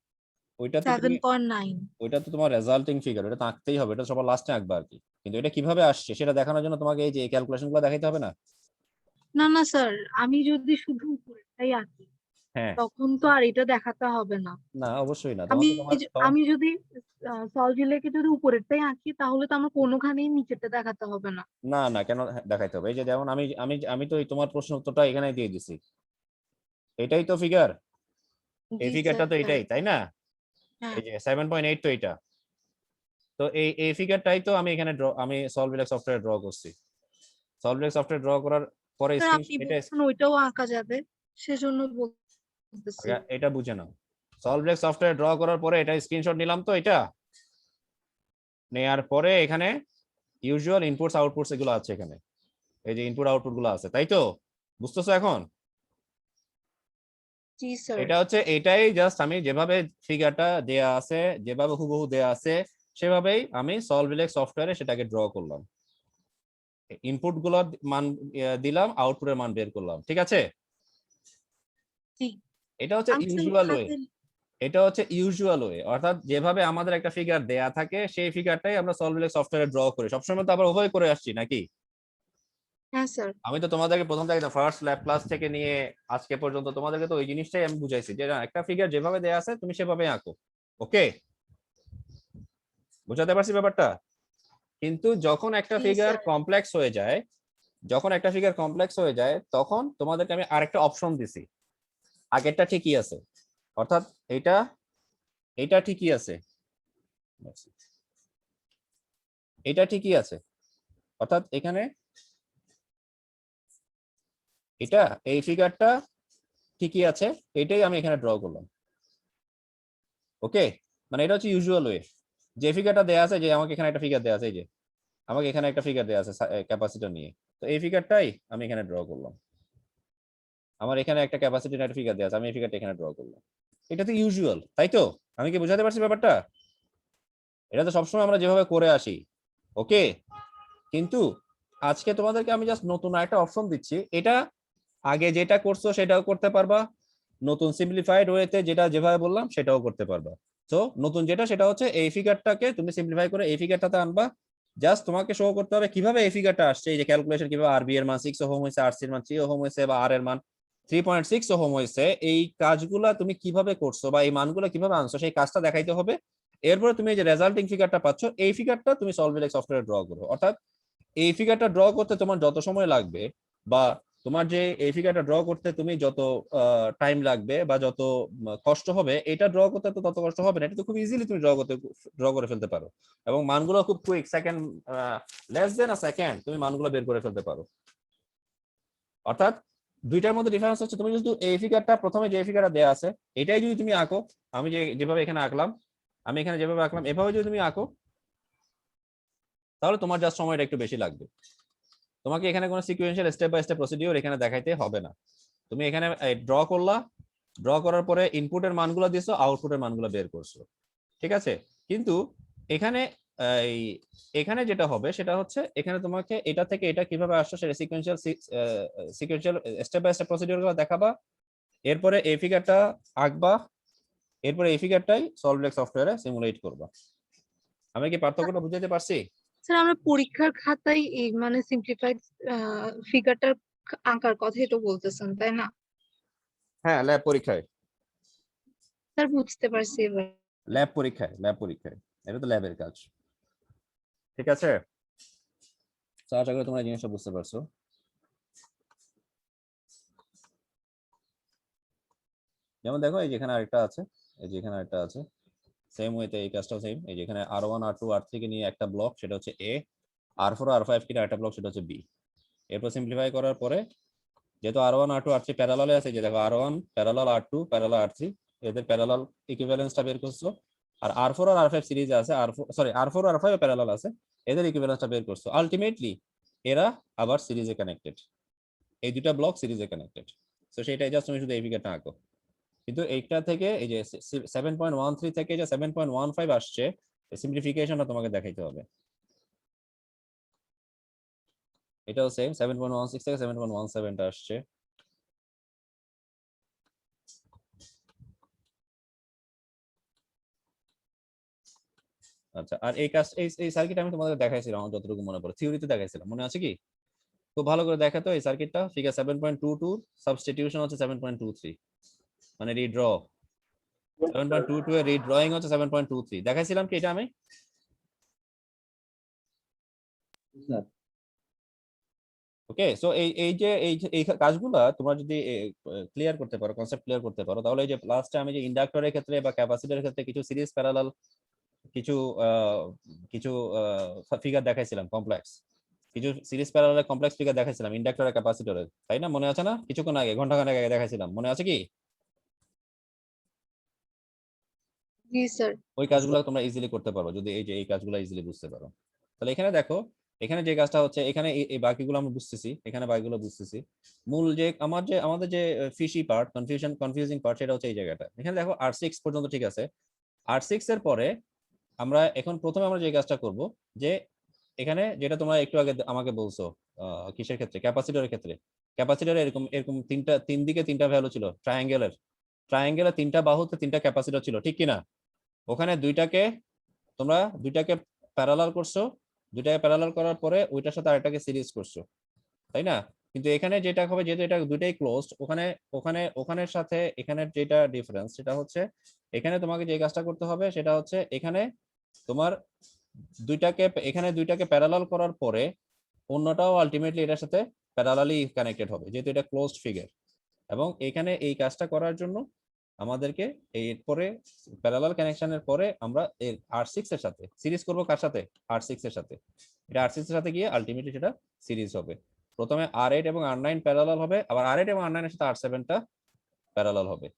ওইটা তো তুমি
7.9।
ওইটা তো তোমার রেজাল্টিং ফিগার, ওটা তো আঁকতেই হবে, এটা সবার লাস্টে আঁকবা আর কি। কিন্তু এটা কিভাবে আসছে সেটা দেখানোর জন্য তোমাকে এই যে ক্যালকুলেশন গুলো দেখাইতে হবে না?
না না স্যার, আমি যদি শুধু উপরেরটাই আঁকি
হ্যাঁ,
তখন তো আর এটা দেখাতে হবে না।
না অবশ্যই না,
আমি
তোমাকে তোমার
আমি যদি সলভিলেকে যদি উপরেরটাই আঁকি তাহলে তো আমার কোনোখানেই নিচেরটা দেখাতে হবে না।
না না কেন দেখাইতে হবে? এই যে যেমন আমি আমি আমি তো তোমার প্রশ্ন উত্তরটা এখানে দিয়ে দিছি, এটাই তো ফিগার, এই
জি
ফিগারটা তো
স্যার।
এটাই, তাই না?
হ্যাঁ
এই যে 7.8 তো এটা, তো এই ফিগারটাই তো আমি এখানে আমি সলভিলেক্স সফটওয়্যার ড্র করছি। সলভিলেক্স সফটওয়্যার ড্র করার পরে
স্যার,
স্ক্রিন
আপনি
এটা
বলছেন ওইটাও আঁকা যাবে, সেজন্য বলতেছি।
এটা বুঝে নাও। সলভিলেক্স সফটওয়্যার ড্র করার পরে এটা স্ক্রিনশট নিলাম, তো এটা নেয়ার পরে এখানে ইউজুয়াল ইনপুটস আউটপুটস এগুলো আছে, এখানে এই যে ইনপুট আউটপুট গুলো আছে, তাই তো? বুঝতেছো এখন?
জি স্যার।
এটা হচ্ছে এটাই, জাস্ট আমি যেভাবে ফিগারটা দেয়া আছে, যেভাবে হুবহু দেয়া আছে সেভাবেই আমি সলভিলেক্স সফটওয়্যারে সেটাকে ড্র করলাম, ইনপুট গুলোর মান দিলাম, আউটপুটের মান বের করলাম, ঠিক আছে?
জি।
এটা হচ্ছে
আমি স্যার
ইউজুয়াল ওয়ে,
খাতায়-
এটা হচ্ছে ইউজুয়াল ওয়ে। অর্থাৎ যেভাবে আমাদের একটা ফিগার দেয়া থাকে সেই ফিগারটাই আমরা সলভিলেক্স সফটওয়্যারে ড্র করি। সবসময় তো আবার উভয় করে আসছি নাকি?
হ্যাঁ স্যার।
আমি তো তোমাদেরকে প্রথম থেকে ফার্স্ট ল্যাব ক্লাস থেকে নিয়ে আজকে পর্যন্ত তোমাদেরকে তো ওই জিনিসটাই আমি বুঝাইছি, যে না, একটা ফিগার যেভাবে দেয়া আছে তুমি সেভাবে আঁকো। ওকে, বুঝাতে পারছি ব্যাপারটা? কিন্তু যখন একটা
জি
ফিগার
স্যার।
কমপ্লেক্স হয়ে যায়, তখন তোমাদেরকে আমি আরেকটা অপশন দিছি। আগেরটা ঠিকই আছে, অর্থাৎ এটা ঠিকই আছে, এটা ঠিকই আছে, অর্থাৎ এখানে এটা এই ফিগারটা ঠিকই আছে, এটাই আমি এখানে ড্র করলাম। ওকে, মানে এটা হচ্ছে ইউজুয়াল ওয়ে। যে ফিগারটা দেয়া আছে, যে আমাকে এখানে একটা ফিগার দেয়া আছে, এই যে আমাকে এখানে একটা ফিগার দেয়া আছে ক্যাপাসিটর নিয়ে, তো এই ফিগারটাই আমি এখানে ড্র করলাম। আমার এখানে একটা ক্যাপাসিটির একটা ফিগার দেয়া আছে, আমি এই ফিগারটা এখানে ড্র করলাম। এটা তো ইউজুয়াল, তাই তো? আমি কি বোঝাতে পারছি ব্যাপারটা? এটা তো সবসময় আমরা যেভাবে করে আসি। ওকে, কিন্তু আজকে তোমাদেরকে আমি জাস্ট নতুন একটা অপশন দিচ্ছি, এটা আগে যেটা করছো সেটাও করতে পারবা, নতুন সিম্পলিফাইড ওয়েতে যেটা যেভাবে বললাম সেটাও করতে পারবা। তো নতুন যেটা, সেটা হচ্ছে এই ফিগারটাকে তুমি সিম্পলিফাই করে এই ফিগারটাতে আনবা, জাস্ট তোমাকে শো করতে হবে কিভাবে এই ফিগারটা আসছে, এই যে ক্যালকুলেশন কিভাবে আরবি এর মান 6 ওহম হয়েছে, আরসি এর মান 3 ওহম হয়েছে, বা আর এর মান 3.6 ওহম হয়েছে, এই কাজগুলা তুমি কিভাবে করছো বা এই মানগুলো কিভাবে আনছো সেই কাজটা দেখাইতে হবে। এরপরে তুমি এই যে রেজাল্টিং ফিগারটা পাচ্ছ, এই ফিগারটা তুমি সলভিলেক সফটওয়্যারে ড্র করো। অর্থাৎ এই ফিগারটা ড্র করতে তোমার যত সময় লাগবে, বা তোমার যে এই ফিগারটা ড্র করতে তুমি যত টাইম লাগবে বা যত কষ্ট হবে, এটা ড্র করতে তো তত কষ্ট হবে না, এটা তো খুব ইজিলি তুমি ড্র করে ফেলতে পারো, এবং মানগুলো খুব কুইক, সেকেন্ড, লেস দেন আ সেকেন্ড তুমি মানগুলো বের করে ফেলতে পারো। অর্থাৎ দুইটার মধ্যে ডিফারেন্স হচ্ছে, তুমি যদি এই ফিগারটা প্রথমে যে ফিগারটা দেয়া আছে এটাই যদি তুমি আঁকো, আমি যেভাবে এখানে আঁকলাম, আমি এখানে যেভাবে আঁকলাম এভাবে যদি তুমি আঁকো, তাহলে তোমার জাস্ট সময়টা একটু বেশি লাগবে। তোমাকে এখানে কোনো sequential step by step procedure এখানে দেখাইতে হবে না। তুমি এখানে ড্র করলা, ড্র করার পরে ইনপুটের মানগুলো দিছো, আউটপুটের মানগুলো বের করছো, ঠিক আছে। কিন্তু এখানে এখানে যেটা হবে সেটা হচ্ছে, এখানে তোমাকে এটা থেকে এটা কিভাবে আসছে সেটা sequential step by step procedure গুলো দেখাবা, এরপরে এই ফিগারটা আঁকবা, এরপরে এই ফিগারটাই সলভলেক সফটওয়্যারে সিমুলেট করবা। আমি কি পার্থক্যটা বুঝাতে পারছি?
স্যার আমরা পরীক্ষার খাতায় এই মানে সিম্পলিফাইড ফিগারটার আঁকার কথাই তো বলতেছেন, তাই না?
হ্যাঁ, ল্যাব পরীক্ষায়,
স্যার বুঝতে পারছি এবার।
ল্যাব পরীক্ষায় এটা তো ল্যাবের কাজ, ঠিক আছে। তো আশা করি তোমরা এই জিনিসটা বুঝতে পারছো। যেমন দেখো এই যেখানে আরেকটা আছে, এই যে এখানে আরেকটা আছে, সেম ওয়েতে এই কাজটাও সেম। এই যেখানে R1 R2 R3 কে নিয়ে একটা ব্লক, সেটা হচ্ছে A, R4 R5 কে নিয়ে একটা ব্লক, সেটা হচ্ছে B। এরপর সিম্পলিফাই করার পরে, যেহেতু R1 R2 R3 প্যারালালে আছে, যে দেখো R1 parallel R2 parallel R3, এদের প্যারালাল ইকুইভ্যালেন্সটা বের করছো। আর R4 আর R5 সিরিজে আছে, R4 আর R5 প্যারালাল আছে, এদের ইকুইভ্যালেন্সটা বের করছো। আলটিমেটলি এরা আবার সিরিজে কানেক্টেড, এই দুটো ব্লক সিরিজে কানেক্টেড। সো সেটাই জাস্ট তুমি শুধু এই ফিগারটা আঁকো। কিন্তু এইটা থেকে এই যে 7.13 থেকে যে 7.15 আসছে, সিম্পলিফিকেশনটা তোমাকে দেখাইতে হবে। এটাও সেম, 7.16 থেকে 7.17 টা আসছে। আচ্ছা, আর এই কাজ এই সার্কিট আমি তোমাদের দেখাইছিলাম, আমার যতটুকু মনে পড়ে থিওরিতে দেখাইছিলাম, মনে আছে কি? খুব ভালো করে দেখাতো এই সার্কিটটা। ফিগার 7.22, সাবস্টিটিউশন হচ্ছে 7.23, মানে রিড্র 7.22 এর রিড্রয়িং হচ্ছে 7.23। দেখাইছিলাম কি এটা আমি? ওকে, সো এই যে এই কাজগুলা তোমরা যদি ক্লিয়ার করতে পারো, কনসেপ্ট ক্লিয়ার করতে পারো, তাহলে এই যে লাস্টে আমি যে ইন্ডাক্টরের ক্ষেত্রে বা ক্যাপাসিটরের ক্ষেত্রে কিছু সিরিজ প্যারালাল কিছু কিছু ফিগার দেখাইছিলাম, কমপ্লেক্স কিছু সিরিজ প্যারালাল কমপ্লেক্স ফিগার দেখাইছিলাম ইন্ডাক্টর আর ক্যাপাসিটরের, তাই না? মনে আছে না? কিছুক্ষণ আগে, ঘন্টাখানেক আগে দেখাইছিলাম, মনে আছে কি?
জি স্যার।
ওই কাজগুলো তোমরা ইজিলি করতে পারো যদি এই যে এই কাজগুলো ইজিলি বুঝতে পারো। তাহলে এখানে দেখো, এখানে যে কাজটা হচ্ছে, এখানে এই বাকিগুলো আমরা বুঝতেছি, এখানে বাকিগুলো বুঝতেছি। মূল যে আমাদের যে ফিশি পার্ট, কনফিউজিং পার্ট, সেটা হচ্ছে এই জায়গাটা। এখানে দেখো R6 পর্যন্ত ঠিক আছে। R6 এর পরে আমরা এখন প্রথমে আমরা যে কাজটা করব, যে এখানে যেটা তোমরা একটু আগে আমাকে বলছো, কিসের ক্ষেত্রে? ক্যাপাসিটরের ক্ষেত্রে। ক্যাপাসিটরে এরকম তিন দিকে তিনটা ভ্যালু ছিল, ট্রায়াঙ্গেলের তিনটা বাহুতে তিনটা ক্যাপাসিটর ছিল, ঠিক কিনা? ওখানে দুইটাকে প্যারালাল করছো, দুইটাকে প্যারালাল করার পরে ওইটার সাথে আরেকটাকে সিরিজ করছো, তাই না? কিন্তু এখানে যেটা হবে, যেহেতু এটা দুইটাই ক্লোজড, ওখানের সাথে এখানের যেটা ডিফারেন্স সেটা হচ্ছে, এখানে তোমাকে যে কাজটা করতে হবে সেটা হচ্ছে, এখানে তোমার দুইটাকে প্যারালাল করার পরে অন্যটাও আলটিমেটলি এটার সাথে প্যারালালি কানেক্টেড হবে, যেহেতু এটা ক্লোজড ফিগার। এবং এখানে এই কাজটা করার জন্য আমাদেরকে এরপরে প্যারালাল কানেকশনের পরে আমরা এর R6 এর সাথে সিরিজ করব। কার সাথে? R6 এর সাথে। এটা R6 এর সাথে গিয়ে আলটিমেটলি সেটা সিরিজ হবে। প্রথমে R8 এবং R9 প্যারালাল হবে, আবার R8 এবং R9 এর সাথে R7 টা প্যারালাল হবে।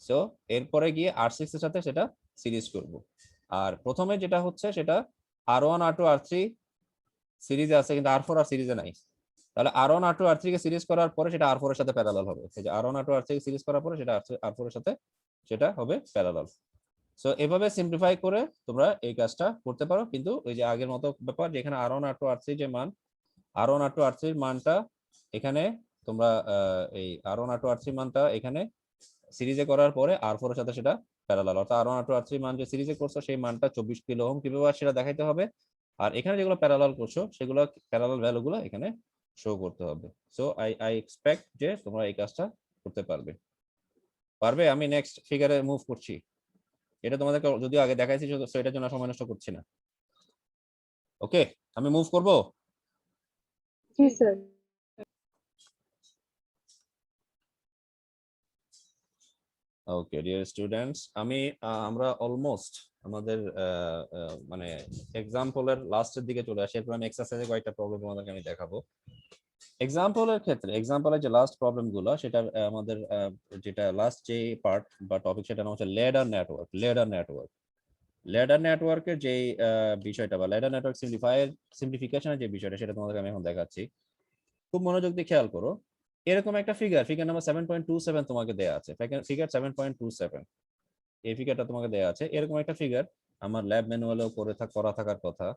সো এরপরে গিয়ে R6 এর সাথে সেটা সিরিজ করব। আর প্রথমে যেটা হচ্ছে সেটা R1 R2 R3 সিরিজে আছে, কিন্তু R4 আর সিরিজে নাই। তাহলে R1 R2 R3 কে সিরিজ করার পরে সেটা R4 এর সাথে প্যারালাল হবে। এই যে R1 R2 R3 কে সিরিজ করার পরে সেটা R4 এর সাথে সেটা হবে প্যারালাল। সো এভাবে সিম্পলিফাই করে তোমরা এই কাজটা করতে পারো। কিন্তু ওই যে আগের মতো ব্যাপার, যেখানে R1 R2 R3 যে মান, R1 R2 R3 এর মানটা এখানে তোমরা এই R1 R2 R3 মানটা এখানে সিরিজে করার পরে R4 এর সাথে সেটা প্যারালাল। অর্থাৎ R1 R2 R3 মান যে সিরিজে করছো সেই মানটা 24 কিলো ওহম কিভাবে সেটা দেখাইতে হবে। আর এখানে যেগুলো প্যারালাল করছো সেগুলো প্যারালাল ভ্যালুগুলো এখানে শো করতে হবে। সো আই এক্সপেক্ট যে তোমরা এই কাজটা করতে পারবে। আমি নেক্সট ফিগারে মুভ করছি। এটা তোমাদেরকে যদিও আগে দেখাইছি, সো এটার জন্য সময় নষ্ট করছি না। ওকে, আমি মুভ করব।
জি স্যার।
ওকে ডিয়ার স্টুডেন্টস, আমরা অলমোস্ট আমাদের মানে এক্সাম্পলের লাস্টের দিকে চলে আসি। এরপর আমি এক্সারসাইজে কয়েকটা প্রবলেম তোমাদেরকে আমি দেখাবো। এক্সাম্পলের ক্ষেত্রে এক্সাম্পলের যে লাস্ট প্রবলেম গুলো, সেটা আমাদের যেটা লাস্ট যে পার্ট বা টপিক, সেটা নাম হচ্ছে ল্যাডার নেটওয়ার্ক। ল্যাডার নেটওয়ার্কের যে বিষয়টা বা ল্যাডার নেটওয়ার্ক সিম্পলিফিকেশনের যে বিষয়টা, সেটা তোমাদেরকে আমি এখন দেখাচ্ছি। খুব মনোযোগ দিয়ে খেয়াল করো। এরকম একটা ফিগার নাম্বার 7.27 তোমাকে দেয়া আছে। ফিগার 7.27, এই ফিগারটা তোমাকে দেয়া আছে। এরকম একটা ফিগার আমার ল্যাব ম্যানুয়ালেও করা থাকার কথা।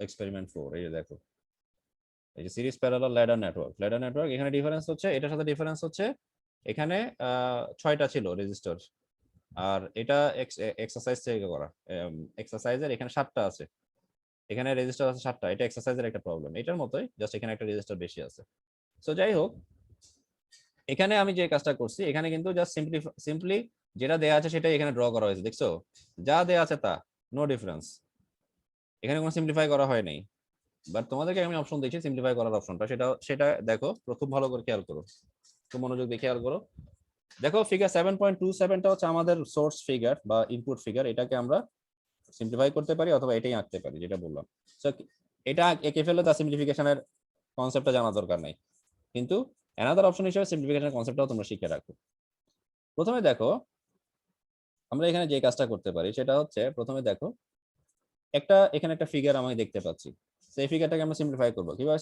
এক্সপেরিমেন্ট 4, এই যে দেখো, এই যে সিরিজ প্যারালাল ল্যাডার নেটওয়ার্ক। এখানে ডিফারেন্স হচ্ছে, এটার সাথে ডিফারেন্স হচ্ছে এখানে 6টা ছিল রেজিস্টার, আর এটা এক্সারসাইজ থেকে করা। এক্সারসাইজের এখানে 7টা আছে, এখানে রেজিস্টার আছে 7টা। এটা এক্সারসাইজের একটা প্রবলেম, এটার মতোই, জাস্ট এখানে একটা রেজিস্টার বেশি আছে। সো যাই হোক, এখানে আমি যে কাজটা করছি, এখানে কিন্তু জাস্ট সিম্পলি যেটা দেয়া আছে সেটাই এখানে ড্র করা হয়েছে। দেখছো, যা দেয়া আছে তা, নো ডিফারেন্স, এখানে কোনো সিম্পলিফাই করা হয় নাই। বাট তোমাদেরকে আমি অপশন দিয়েছি সিম্পলিফাই করার অপশনটা, সেটা দেখো, খুব ভালো করে খেয়াল করো, খুব মনোযোগ দিয়ে খেয়াল করো। দেখো ফিগার 7.27টা হচ্ছে আমাদের সোর্স ফিগার বা ইনপুট ফিগার। এটাকে আমরা সিম্পলিফাই করতে পারি অথবা এটাই আঁকতে পারি, যেটা বললাম। সো এটা এঁকে ফেলে তার সিম্পলিফিকেশনের কনসেপ্টটা জানা দরকার নাই, কিন্তু অ্যানাদার অপশন হিসেবে সিম্পলিফিকেশনের কনসেপ্টটাও তোমরা শিখে রাখো। প্রথমে দেখো, আমরা এখানে যে কাজটা করতে পারি সেটা হচ্ছে, প্রথমে দেখো এখানে একটা ফিগার আমি দেখতে পাচ্ছি। সেই ফিগারটাকে আমরা সিম্পলিফাই করবো। কিভাবে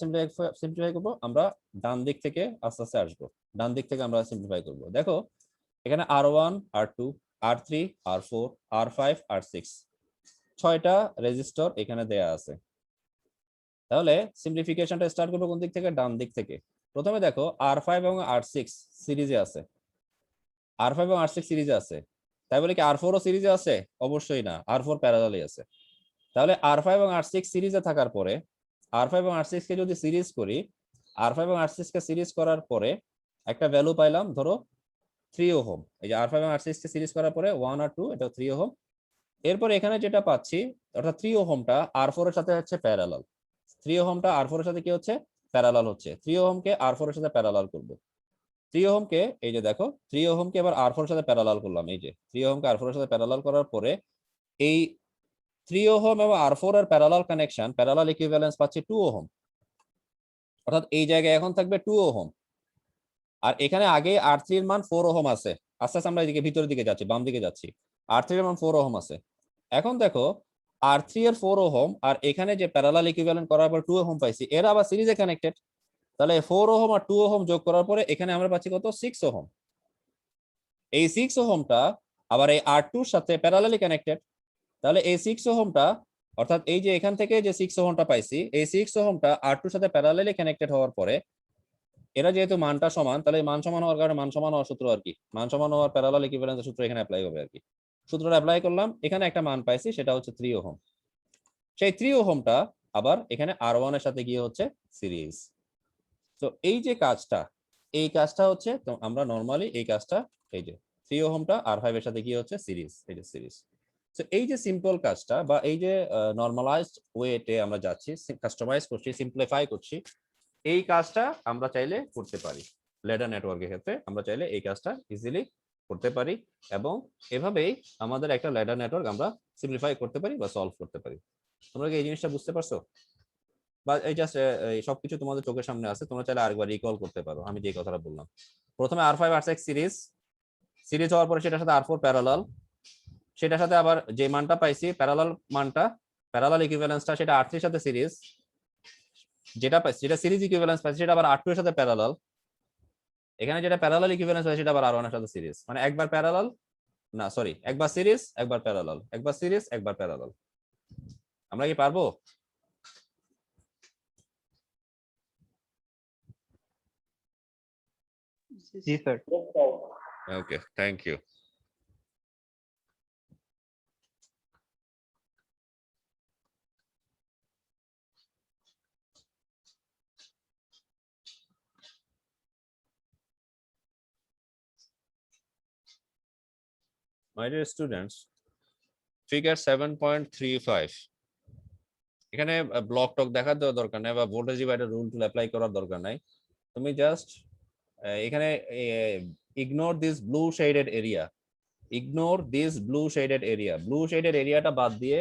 সিম্পলিফাই করবো? আমরা ডান দিক থেকে আস্তে আস্তে আসবো, ডান দিক থেকে আমরা সিম্পলিফাই করবো। দেখো এখানে R1, R2, R3, R4, R5, R6, 6টা রেজিস্টর এখানে দেয়া আছে। তাহলে সিম্পলিফিকেশনটা স্টার্ট করবো কোন দিক থেকে? ডান দিক থেকে। প্রথমে দেখো R5 এবং R6 সিরিজে আছে, R5 এবং R6 সিরিজে আছে। তাই বলে কি R4 ও সিরিজে আছে? অবশ্যই না, R4 প্যারালালি আছে। তাহলে R5 এবং R6 সিরিজে থাকার পরে, R5 এবং R6 কে যদি সিরিজ করি, R5 এবং R6 কে সিরিজ করার পরে একটা ভ্যালু পাইলাম, ধরো 3 ওহম। এই যে R5 এবং R6 কে সিরিজ করার পরে 1 আর 2, এটা 3 ওহম। এরপর এখানে যেটা পাচ্ছি, অর্থাৎ 3 ওহমটা R4 এর সাথে হচ্ছে প্যারালাল। 3 ওহমটা R4 এর সাথে কি হচ্ছে? প্যারালাল হচ্ছে। 3 ওহমকে R4 এর সাথে প্যারালাল করব। 3 ওহমকে, এই যে দেখো, 3 ওহমকে এবার R4 এর সাথে প্যারালাল করলাম। এই যে 3 ওহমকে R4 এর সাথে প্যারালাল করার পরে এই 3 ওহম এবং R4 এর প্যারালাল কানেকশন, প্যারালাল ইকুইভ্যালেন্স পাচ্ছি 2 ওহম। অর্থাৎ এই জায়গায় এখন থাকবে 2 ওহম। আর এখানে আগে R3 এর মান 4 ওহম আছে। আস্তে আস্তে আমরা এদিকে ভিতরের দিকে যাচ্ছি, বাম দিকে যাচ্ছি। R3 এর মান 4 ওহম আছে। এখন দেখো R3 এর 4 ওহম আর এখানে যে প্যারালাল ইকুইভ্যালেন্ট করার পর 2 ওহম পাইছি, এরা আবার সিরিজে কানেক্টেড। তাহলে 4 ওহম আর 2 ওহম যোগ করার পরে এখানে আমরা পাচ্ছি কত? 6 ওহম। এই 6 ওহমটা আবার এই R2 এর সাথে প্যারালালি কানেক্টেড। তাহলে এই 6 ওহমটা, অর্থাৎ এই যে এখান থেকে যে 6 ওহমটা পাইছি, এই 6 ওহমটা R2 এর সাথে প্যারালালি কানেক্টেড হওয়ার পরে, এরা যেহেতু মানটা সমান, তাহলে মান সমান হওয়ার কারণে মান সমান হওয়ার সূত্র আর কি, মান সমান হওয়ার প্যারালাল ইকুইভ্যালেন্সের সূত্র এখানে অ্যাপ্লাই হবে আর কি। সূত্রটা অ্যাপ্লাই করলাম, এখানে একটা মান পাইছি, সেটা হচ্ছে 3 ওহম। সেই 3 ওহমটা আবার এখানে R1 এর সাথে গিয়ে হচ্ছে সিরিজ। তো এই যে কাজটা, এই কাজটা হচ্ছে, তো আমরা নরমালি এই কাজটা, এই যে 3 ওহমটা R5 এর সাথে গিয়ে হচ্ছে সিরিজ, এই যে সিরিজ। তো এই যে সিম্পল কাজটা বা এই যে নরমালাইজড ওয়েতে আমরা যাচ্ছি, কাস্টমাইজ করছি, সিম্পলিফাই করছি, এই কাজটা আমরা চাইলে করতে পারি। ল্যাডার নেটওয়ার্কের ক্ষেত্রে আমরা চাইলে এই কাজটা ইজিলি করতে পারি, এবং এভাবেই আমাদের একটা ল্যাডার নেটওয়ার্ক আমরা সিম্পলিফাই করতে পারি বা সলভ করতে পারি। তোমরা কি এই জিনিসটা বুঝতে পারছো? বা এই জাস্ট এই সবকিছু তোমাদের চোখের সামনে আছে, তোমরা চাইলে আরেকবার রিকল করতে পারো আমি যে কথাটা বললাম। প্রথমে R5 R6 সিরিজ হওয়ার পরে সেটার সাথে R4 প্যারালাল, সেটার সাথে আবার যে মানটা পাইছি প্যারালাল মানটা, প্যারালাল ইকুইভ্যালেন্সটা, সেটা R3 এর সাথে সিরিজ, যেটা পাইছি, যেটা সিরিজ ইকুইভ্যালেন্স পাইছি, সেটা আবার R2 এর সাথে প্যারালাল। এখানে যেটা প্যারালাল ইকুইভ্যালেন্স হয় সেটা আবার R1 এর সাথে সিরিজ। মানে একবার প্যারালাল, না সরি, একবার সিরিজ একবার প্যারালাল, একবার সিরিজ একবার প্যারালাল। আমরা কি পারবো?
জি sir.
Yes, sir.
Okay, thank you. My dear students, figure 7.35 এখানে ব্লক টক দেখার দেওয়ার দরকার নাই বা ভোল্টেজ ডিভাইডার রুল টুল অ্যাপ্লাই করার দরকার নাই। তুমি জাস্ট এখানে ignore this blue shaded area, ignore this blue shaded area, blue shaded এরিয়াটা বাদ দিয়ে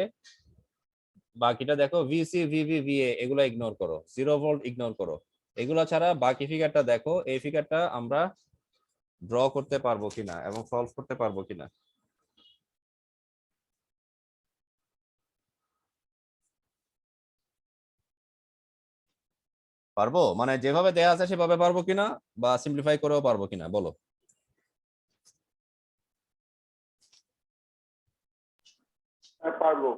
বাকিটা দেখো, ভিসি ভিভি ভিএ এগুলো ইগনোর করো, 0 ভোল্ট ইগনোর করো, এগুলো ছাড়া বাকি ফিগারটা দেখো। এই ফিগারটা আমরা ড্র করতে পারবো কিনা এবং সলভ করতে পারবো কিনা। পারবো মানে যেভাবে দেয়া আছে সেভাবে পারবো কিনা, বা সিম্পলিফাই করেও পারবো কিনা বলো।
স্যার পারবো।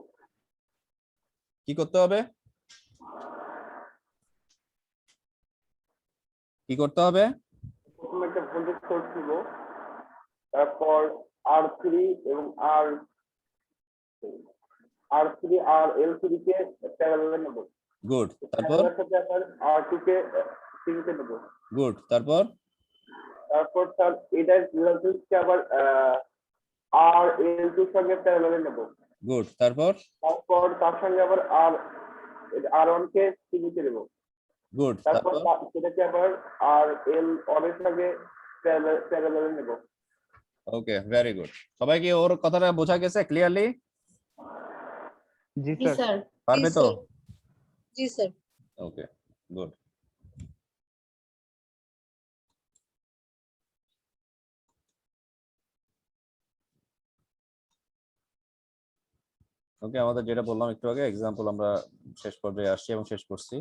কি করতে হবে, কি করতে হবে?
প্রথমে একটা ভোল্টেজ সোর্স নিব, তারপর R3 এবং R3 আর L3 কে প্যারালালে নেব।
গুড, তারপর
প্যারালালের সাথে আবার R2 কে সিরিজে নেব।
গুড, তারপর
তারপর স্যার এটা রিজাল্টকে আবার RL2 এর সঙ্গে প্যারালালে নেব।
গুড, তারপর
তারপর তার সঙ্গে আবার R1 কে সিরিজে নেব।
গুড,
তারপর
তারপর
সেটাকে আবার RL1 এর সঙ্গে প্যারালালে নেব।
ওকে, ভেরি গুড। সবাই কি ওর কথাটা বোঝা গেছে ক্লিয়ারলি?
জি
জি
স্যার।
স্যার।
পারবে তো?
জি স্যার।
ওকে, গুড। ওকে, আমাদের যেটা বললাম একটু আগে, এক্সাম্পল আমরা শেষ পর্যায়ে আসছি এবং শেষ করছি।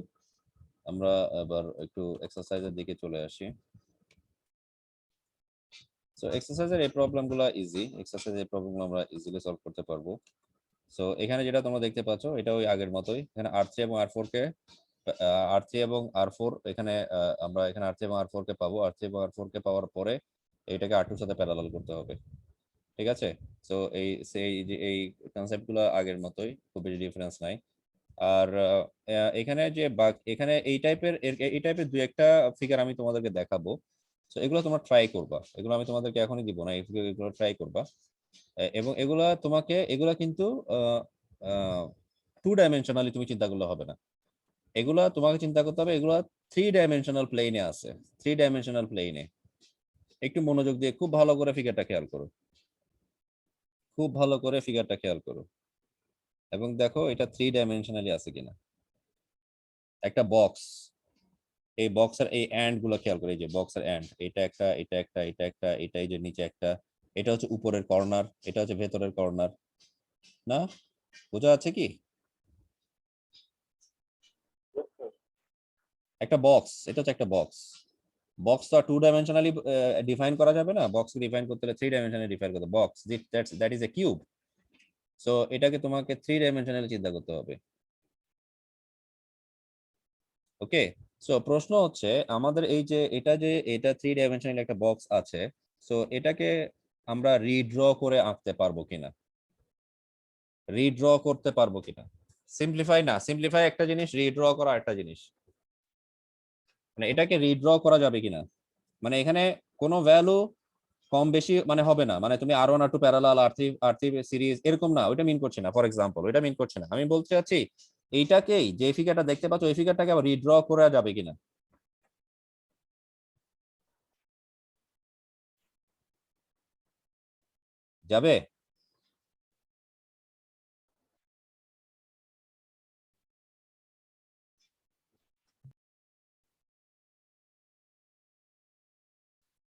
আমরা এবার একটু এক্সারসাইজের দিকে চলে আসি। সো এক্সারসাইজের এই প্রবলেমগুলো ইজি, এক্সারসাইজের প্রবলেমগুলো আমরা ইজিলি সলভ করতে পারবো। সো এখানে যেটা তোমরা দেখতে পাচ্ছ এটা ওই আগের মতোই, এখানে R3 এবং R4 কে R3 এবং R4 এখানে আমরা এখানে R3 এবং R4 কে পাবো। R3 এবং R4 কে পাওয়ার পরে এটাকে R2 এর সাথে প্যারালাল করতে হবে, ঠিক আছে? সো এই কনসেপ্টগুলো আগের মতোই, খুব বেশি ডিফারেন্স নাই। আর এখানে যে এখানে এই টাইপের দুই একটা ফিগার আমি তোমাদেরকে দেখাবো। সো এগুলো তোমরা ট্রাই করবা, এগুলো আমি তোমাদেরকে এখনই দিব না, এগুলো ট্রাই করবা। এবং এগুলা কিন্তু 2 ডাইমেনশনালি তুমি চিন্তা করলে হবে না, এগুলা তোমাকে চিন্তা করতে হবে, এগুলা 3 ডাইমেনশনাল প্লেনে আছে, 3 ডাইমেনশনাল প্লেনে। একটু মনোযোগ দিয়ে খুব ভালো করে ফিগারটা খেয়াল করো, খুব ভালো করে ফিগারটা খেয়াল করো এবং দেখো এটা 3 ডাইমেনশনালি আছে কিনা। একটা বক্স, এই বক্সের এই এন্ড গুলো খেয়াল করে, এই যে বক্সের এন্ড, এটা একটা, এটা একটা, এটা একটা, এটা এই যে নিচে একটা, এটা হচ্ছে উপরের কর্নার, এটা হচ্ছে ভেতরের কর্নার, না বোঝা যাচ্ছে কি? একটা বক্স, এটা হচ্ছে একটা বক্স। বক্স তো 2 ডাইমেনশনালি ডিফাইন করা যাবে না, বক্স ডিফাইন করতে হলে 3 ডাইমেনশনালি ডিফাইন করতে, box that is a cube. So এটাকে তোমাকে 3 ডাইমেনশনালি চিন্তা করতে হবে। ওকে, সো প্রশ্ন হচ্ছে আমাদের এই যে এটা 3 ডাইমেনশনাল একটা বক্স আছে, সো এটাকে আমরা রিড্র করে আঁকতে পারবো কিনা, রিড্র করতে পারবো কিনা। সিম্পলিফাই না, সিম্পলিফাই একটা জিনিস, রিড্র করা একটা জিনিস। মানে এটাকে রিড্র করা যাবে কিনা, মানে এখানে কোনো ভ্যালু কম বেশি মানে হবে না, মানে তুমি R1 R2 parallel R3 series এরকম না, ওইটা মিন করছি না। ফর এক্সাম্পল ওইটা মিন করছি না, আমি বলতে চাচ্ছি এইটাকেই, যে ফিগারটা দেখতে পাচ্ছ ওই ফিগারটাকে আবার রিড্র করা যাবে কিনা, যাবে?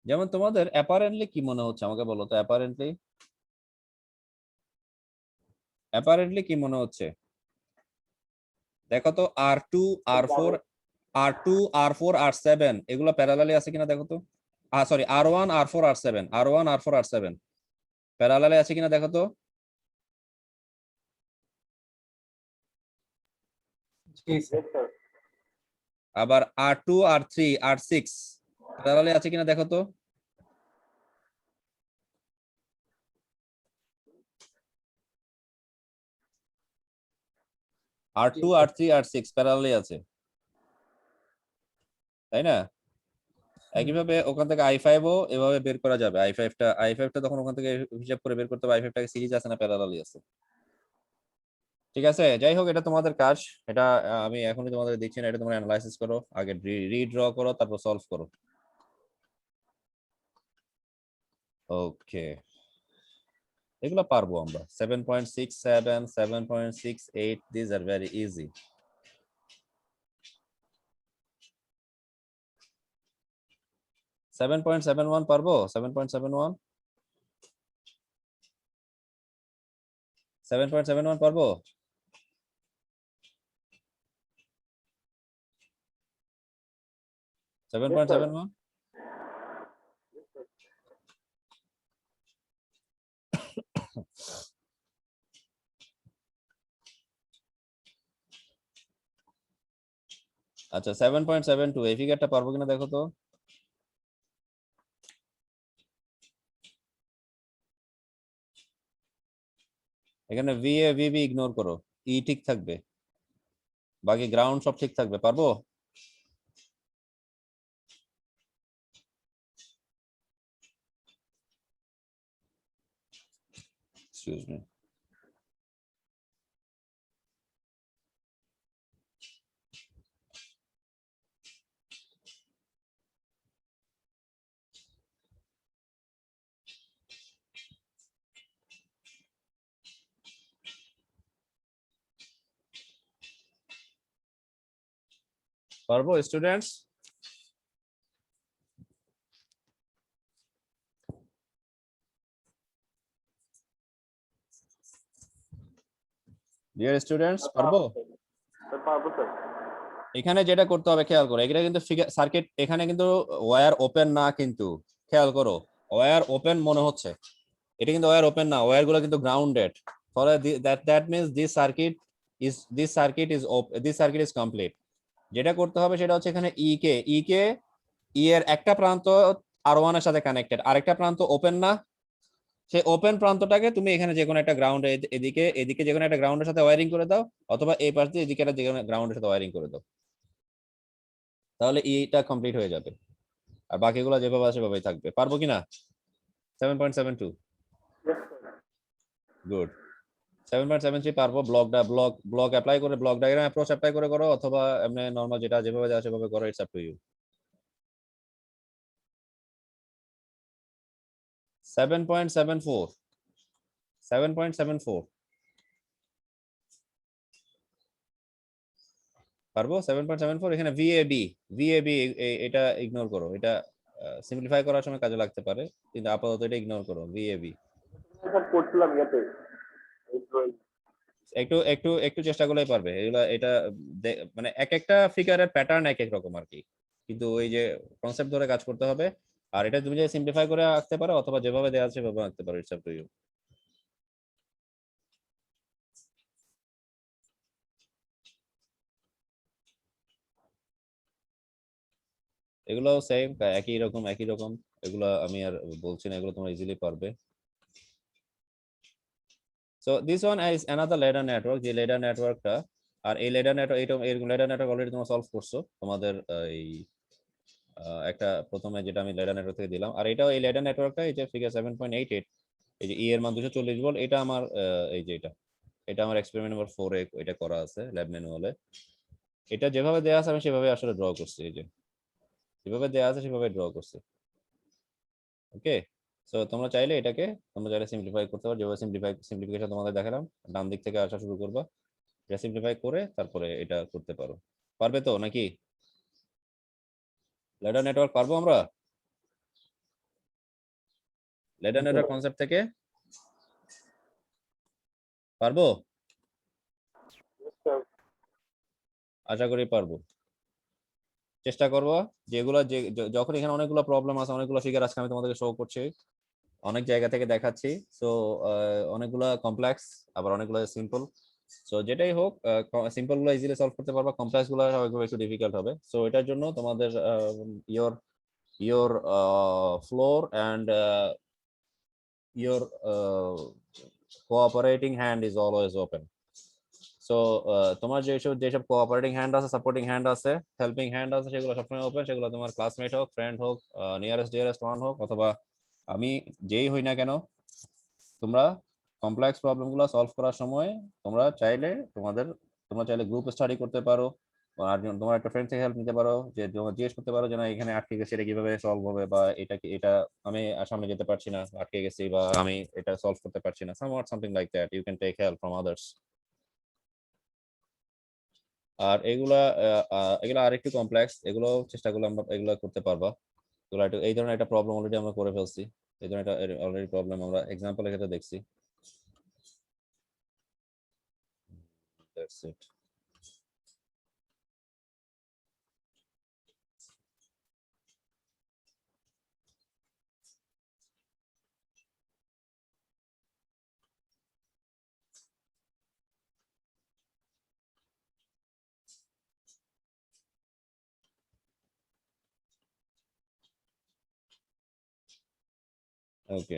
যেমন তোমাদের অ্যাপারেন্টলি কি মনে হচ্ছে আমাকে বলো তো, অ্যাপারেন্টলি কি মনে হচ্ছে? দেখো তো R2 R4 R2 R4 R7 এগুলো প্যারালালি আছে কিনা দেখো তো। Sorry, R1 R4 R7, R1 R4 R7 প্যারালালে আছে কিনা দেখো তো।
জি স্যার।
Yes, sir.
আবার R2 R3 R6 প্যারালালে আছে কিনা দেখো তো। R2 R3 R6 প্যারালালি আছে, তাই না? একইভাবে ওখান থেকে i5 ও এভাবে বের করা যাবে। i5টা তখন ওখান থেকে হিসাব করে বের করতে হবে i5টা সিরিজ আছে না প্যারালালি আছে। ঠিক আছে, যাই হোক এটা তোমাদের কাজ। এটা আমি এখনই তোমাদের দিচ্ছি না, এটা তোমরা অ্যানালাইসিস করো, আগে রিড্র করো, তারপর সলভ করো। ওকে, এগুলো পারবো আমরা। 7.67 7.68 these are very easy. 7.71 পারবো? 7.71 7.71 পারবো? সেভেন পয়েন্ট সেভেন ওয়ান আচ্ছা 7.72 এই ফিগারটা পারবো কিনা দেখো তো। এখানে VA VB ইগনোর করো, ই ঠিক থাকবে, বাকি গ্রাউন্ড সব ঠিক থাকবে। পারবো? Excuse me. পারবো স্টুডেন্টস? ডিয়ার স্টুডেন্টস পারবো?
পারবো স্যার।
এখানে যেটা করতে হবে খেয়াল করো, এটা কিন্তু সার্কিট, এখানে কিন্তু ওয়্যার ওপেন না, কিন্তু খেয়াল করো ওয়্যার ওপেন মনে হচ্ছে, এটা কিন্তু ওয়্যার ওপেন না, ওয়্যার গুলো কিন্তু গ্রাউন্ডেড। ফলে that means this circuit is complete. যেটা করতে হবে সেটা হচ্ছে এখানে ই এর একটা প্রান্ত R1 এর সাথে কানেক্টেড, আরেকটা প্রান্ত ওপেন না, সেই ওপেন প্রান্তটাকে তুমি এখানে যে কোনো একটা গ্রাউন্ড, এদিকে যে কোনো একটা গ্রাউন্ডের সাথে ওয়্যারিং করে দাও, অথবা এই পাশ দিয়ে এদিকে একটা যে কোনো গ্রাউন্ডের সাথে ওয়্যারিং করে দাও, তাহলে ইটা কমপ্লিট হয়ে যাবে। আর বাকিগুলো যেভাবে আছে সেভাবেই থাকবে। পারবো কিনা? 7.72 গুড। 7.73 পারবো। ব্লক অ্যাপ্লাই করে, ব্লক ডায়াগ্রাম অ্যাপ্রোচ অ্যাপ্লাই করে করো, অথবা এমনি নরমাল যেটা যেভাবে আছে সেভাবে করো, ইটস আপ টু ইউ। 7.74 7.74 পারবো? 7.74 এখানে VAB এটা ইগনোর করো, এটা সিম্পলিফাই করার সময় কাজে লাগতে পারে, কিন্তু আপাতত এটা ইগনোর করো। VAB
স্যার করছিলাম ইয়াতে
একটু একটু একটু চেষ্টা করলেই পারবে এগুলা। এটা মানে এক একটা ফিগারের প্যাটার্ন এক এক রকম আর কি, কিন্তু ওই যে কনসেপ্ট ধরে কাজ করতে হবে। আর এটা তুমি যে সিম্পলিফাই করে আঁকতে পারো, অথবা যেভাবে দেওয়া আছে সেভাবে আঁকতে পারো, ইটস আপ টু ইউ। এগুলো সেম, একই রকম। এগুলো আমি আর বলছি না, এগুলো তোমরা ইজিলি পারবে। So this one is another ladder network, যে লেডার নেটওয়ার্কটা, আর এই লেডার নেটওয়ার্ক, এই লেডার নেটওয়ার্ক অলরেডি তোমরা সলভ করছো তোমাদের এই একটা প্রথমে যেটা আমি লেডার নেটওয়ার্ক থেকে দিলাম। আর এটাও এই লেডার নেটওয়ার্কটা, এই যে ফিগার 7.88, এই যে ই এর মান 240 ভোল্ট, এটা আমার এই যে এটা আমার এক্সপেরিমেন্ট নাম্বার 4 এ এটা করা আছে ল্যাব ম্যানুয়ালে। এটা যেভাবে দেয়া আছে আমি সেভাবে আসলে ড্র করছি, এই যে যেভাবে দেয়া আছে সেভাবে ড্র করছি। ওকে, সো তোমরা চাইলে সিম্পলিফাই করতে পারো, যেভাবে সিম্পলিফিকেশন তোমাদের দেখালাম, ডান দিক থেকে আসা শুরু করবা, এটা সিম্পলিফাই করে তারপরে এটা করতে পারো। পারবে তো নাকি? লেডার নেটওয়ার্ক পারবো আমরা? লেডার নেটওয়ার্ক কনসেপ্ট থেকে পারবো? আশা করি পারবো। চেষ্টা করবো যেগুলো যখন এখানে অনেকগুলো প্রবলেম আছে, অনেকগুলো ফিগার আজকে আমি তোমাদেরকে শো করছি, অনেক জায়গা থেকে দেখাচ্ছি। সো অনেকগুলো কমপ্লেক্স, আবার অনেকগুলো সিম্পল। সো যেটাই হোক, সিম্পল গুলো ইজিলি সলভ করতে পারবা, কমপ্লেক্স গুলো হয়তো একটু ডিফিকাল্ট হবে। সো এটার জন্য তোমাদের your floor and your cooperating hand is always open. So তোমার যেসব কোঅপারেটিং হ্যান্ড আছে, সাপোর্টিং হ্যান্ড আছে, হেল্পিং হ্যান্ড আছে, সেগুলো সবসময় ওপেন। সেগুলো তোমার ক্লাসমেট হোক, ফ্রেন্ড হোক, নিয়ারেস্ট ডিয়ারেস্ট ওয়ান হোক, অথবা আমি যেই হই না কেন, তোমরা কমপ্লেক্স প্রবলেম গুলো সলভ করার সময় তোমরা চাইলে গ্রুপ স্টাডি করতে পারো, আর তোমার একটা ফ্রেন্ড থেকে হেল্প নিতে পারো, যে তোমার জিজ্ঞেস করতে পারো যে না এখানে আটকে গেছে, এটা কিভাবে সলভ হবে, বা এটা আমি সামনে যেতে পারছি না, আটকে গেছি, বা আমি এটা সলভ করতে পারছি না, something like that, you can take help from others. আর এগুলা আরেকটু কমপ্লেক্স, এগুলো চেষ্টা করলে আমরা এগুলো করতে পারবা। এগুলো এই ধরনের একটা প্রবলেম অলরেডি আমরা করে ফেলছি, এই ধরনের একটা অলরেডি প্রবলেম আমরা এক্সাম্পলের ক্ষেত্রে দেখছি। That's it. ওকে,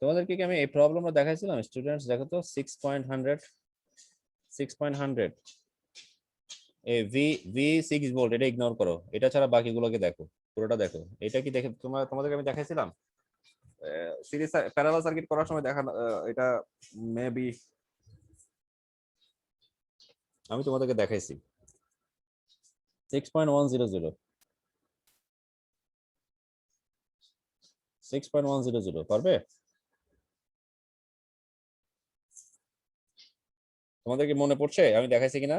তোমাদেরকে কি আমি এই প্রবলেমটা দেখাইছিলাম? স্টুডেন্টস দেখো তো 6.100 এই V6 ভোল্ট, এটা ইগনোর করো, এটা ছাড়া বাকিগুলোকে দেখো, পুরোটা দেখো। এটা কি দেখে তোমাদেরকে আমি দেখাইছিলাম সিরিজ প্যারালাল সার্কিট করার সময় দেখা, এটা মেবি আমি তোমাদেরকে দেখাইছি 6.100 6.100 পারবে? তোমাদের কি মনে পড়ছে আমি দেখাইছি কিনা?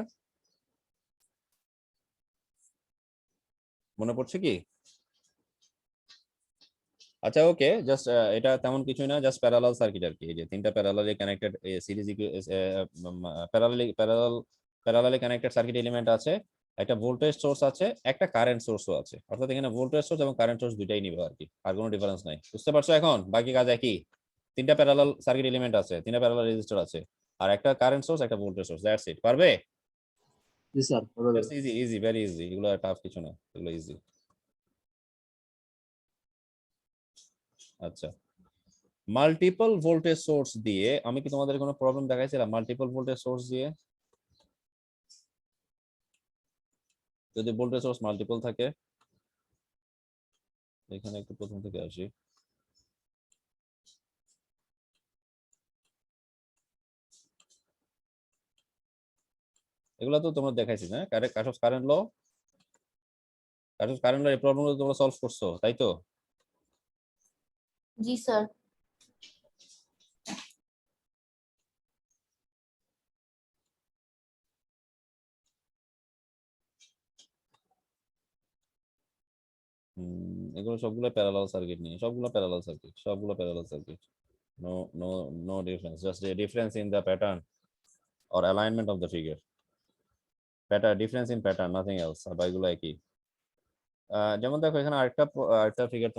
মনে পড়ছে কি? আচ্ছা ওকে, জাস্ট এটা তেমন কিছুই না, জাস্ট প্যারালাল সার্কিট আর কি। এই যে তিনটা parallelly connected series parallelly connected circuit element আছে, একটা ভোল্টেজ সোর্স আছে, একটা কারেন্ট সোর্সও আছে। অর্থাৎ এখানে ভোল্টেজ সোর্স এবং কারেন্ট সোর্স দুইটাই নিবে আর কি, আর কোনো ডিফারেন্স নাই। বুঝতে পারছো এখন? বাকি কাজ একই, তিনটা প্যারালাল সার্কিট এলিমেন্ট আছে, তিনটা প্যারালাল রেজিস্টর আছে, আর একটা কারেন্ট সোর্স, একটা ভোল্টেজ সোর্স, দ্যাটস ইট। পারবে?
জি sir,
easy easy, very easy, এগুলো টাফ কিছু না, এগুলো ইজি। আচ্ছা, মাল্টিপল ভোল্টেজ সোর্স দিয়ে আমি কি তোমাদের কোনো প্রবলেম দেখাইছিলাম? মাল্টিপল ভোল্টেজ সোর্স দিয়ে, যদি ভোল্টেজ সোর্স মাল্টিপল থাকে, এখানে একটু প্রথম থেকে আসি। এগুলো তো তোমরা দেখাইছি না, কার্শফস কারেন্ট ল, এই প্রবলেমগুলো তোমরা সলভ করছো, তাই তো?
জি স্যার।
এগুলো সবগুলো প্যারালাল সার্কিট নিয়ে, সবগুলো parallel circuit. No no no difference, just a difference in the pattern or alignment of the figure. Difference in pattern, nothing else. আর বাইগুলো একই। যেমন দেখো এখানে আরেকটা ফিগার,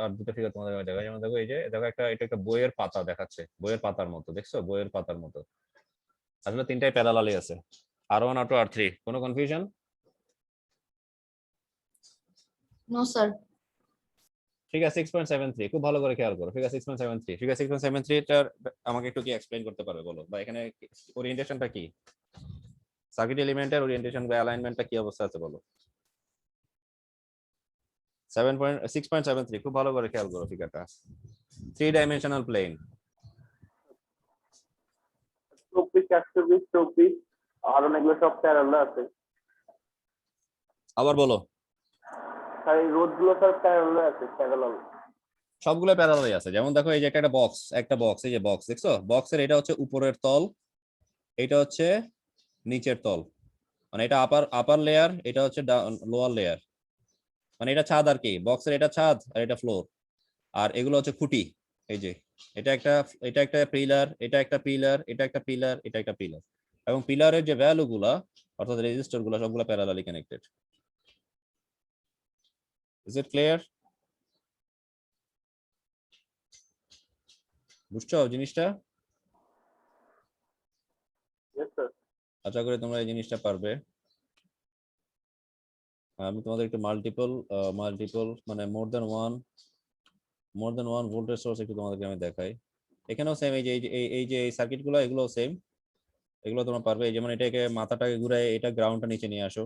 আর দুটো ফিগার তোমাদের আমি দেখাই। যেমন দেখো এই যে দেখো এটা একটা বইয়ের পাতা দেখাচ্ছে, বইয়ের পাতার মতো, দেখছো? বইয়ের পাতার মতো। আসলে তিনটাই প্যারালালি আছে, R1 R2 R3। কোনো কনফিউশন?
No sir.
ফিগার 6.73 খুব ভালো করে খেয়াল করো। ফিগার 6.73 টার আমাকে একটু কি এক্সপ্লেইন করতে পারবে বলো? বা এখানে ওরিয়েন্টেশনটা কি, সার্কিট এলিমেন্টের ওরিয়েন্টেশন বা অ্যালাইনমেন্টটা কি অবস্থা আছে বলো? 6.73 খুব ভালো করে খেয়াল করো ফিগারটা। 3 ডাইমেনশনাল প্লেন।
24 120 24 আর অনেকগুলো সব প্যারালাল আছে।
আবার বলো।
স্যার এই রোডগুলো সব প্যারালাল আছে, প্যারালাল।
সবগুলো প্যারালালই আছে। যেমন দেখো এই যে একটা বক্স, এই যে বক্স দেখছো? বক্সের এটা হচ্ছে উপরের তল, এটা হচ্ছে নিচের তল, মানে এটা আপার লেয়ার, এটা হচ্ছে লোয়ার লেয়ার, মানে এটা ছাদ আর কি। বক্সের এটা ছাদ আর এটা ফ্লোর, আর এগুলো হচ্ছে খুঁটি। এই যে এটা একটা পিলার, এটা একটা পিলার, এটা একটা পিলার, এটা একটা পিলার, এবং পিলারের যে ভ্যালু গুলা অর্থাৎ রেজিস্টর গুলা সবগুলো parallelly connected. Is it clear? বুঝছো জিনিসটা?
Yes sir.
আশা করি তোমরা এই জিনিসটা পারবে। আমি তোমাদের একটু মাল্টিপল মানে মোর দেন ওয়ান ভোল্টেজ সোর্স একটু তোমাদেরকে আমি দেখাই। এখানেও সেম, এই যে এই সার্কিট গুলো, এগুলো সেম, এগুলো তোমরা পারবে। যেমন এটাকে মাথাটাকে ঘুরে এটা গ্রাউন্ডটা নিচে নিয়ে আসো।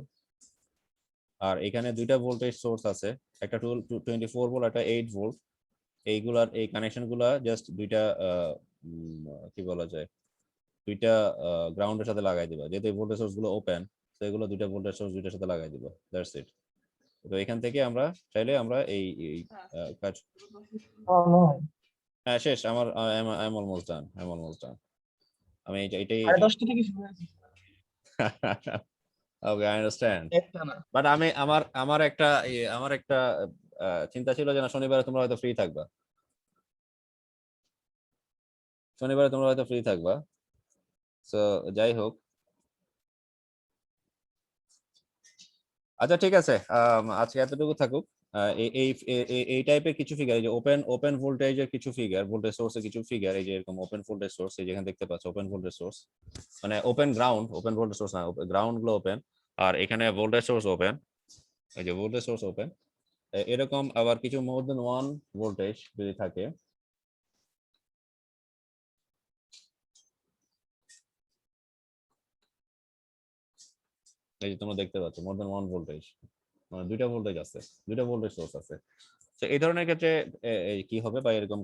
আর এখানে দুইটা ভোল্টেজ সোর্স আছে, একটা 24 ভোল্ট, একটা 8 ভোল্ট। এইগুলার এই কানেকশন গুলা জাস্ট দুইটা কি বলা যায়, দুইটা গ্রাউন্ডের সাথে লাগাই দিবা। যেহেতু এই ভোল্টেজ সোর্স গুলো ওপেন, তো এগুলো দুইটা ভোল্টেজ সোর্স দুইটার সাথে লাগাই দিবা। That's it. তো এখান থেকে আমরা চাইলে আমরা এই কাজ। হ্যাঁ শেষ আমার। I am almost done. আমি এটাই
থেকে শুরু হয়েছে।
ওকে, আই আন্ডারস্ট্যান্ড।
একটা না।
বাট আমি আমার একটা চিন্তা ছিল যে না, শনিবারে তোমরা হয়তো ফ্রি থাকবা। সো যাই হোক, আচ্ছা ঠিক আছে, আজকে এতটুকু থাকুক। এই টাইপের কিছু ফিগার, এই যে ওপেন ভোল্টেজের কিছু ফিগার, ভোল্টেজ সোর্সের কিছু ফিগার, এই যে এরকম ওপেন ভোল্টেজ সোর্স, এই যেখানে দেখতে পাচ্ছ ওপেন ভোল্টেজ সোর্স, মানে ওপেন ভোল্টেজ সোর্স না, গ্রাউন্ড গুলো ওপেন, আর এখানে ভোল্টেজ সোর্স ওপেন, এই যে ভোল্টেজ সোর্স ওপেন। এরকম আবার কিছু মোর দেন ওয়ান ভোল্টেজ যদি থাকে, এই যে তোমরা দেখতে পাচ্ছ মোর দেন ওয়ান ভোল্টেজ, মানে দুইটা ভোল্টেজ আছে, দুইটা ভোল্টেজ সোর্স আছে। তো এই ধরনের ক্ষেত্রে কি হবে বা এরকম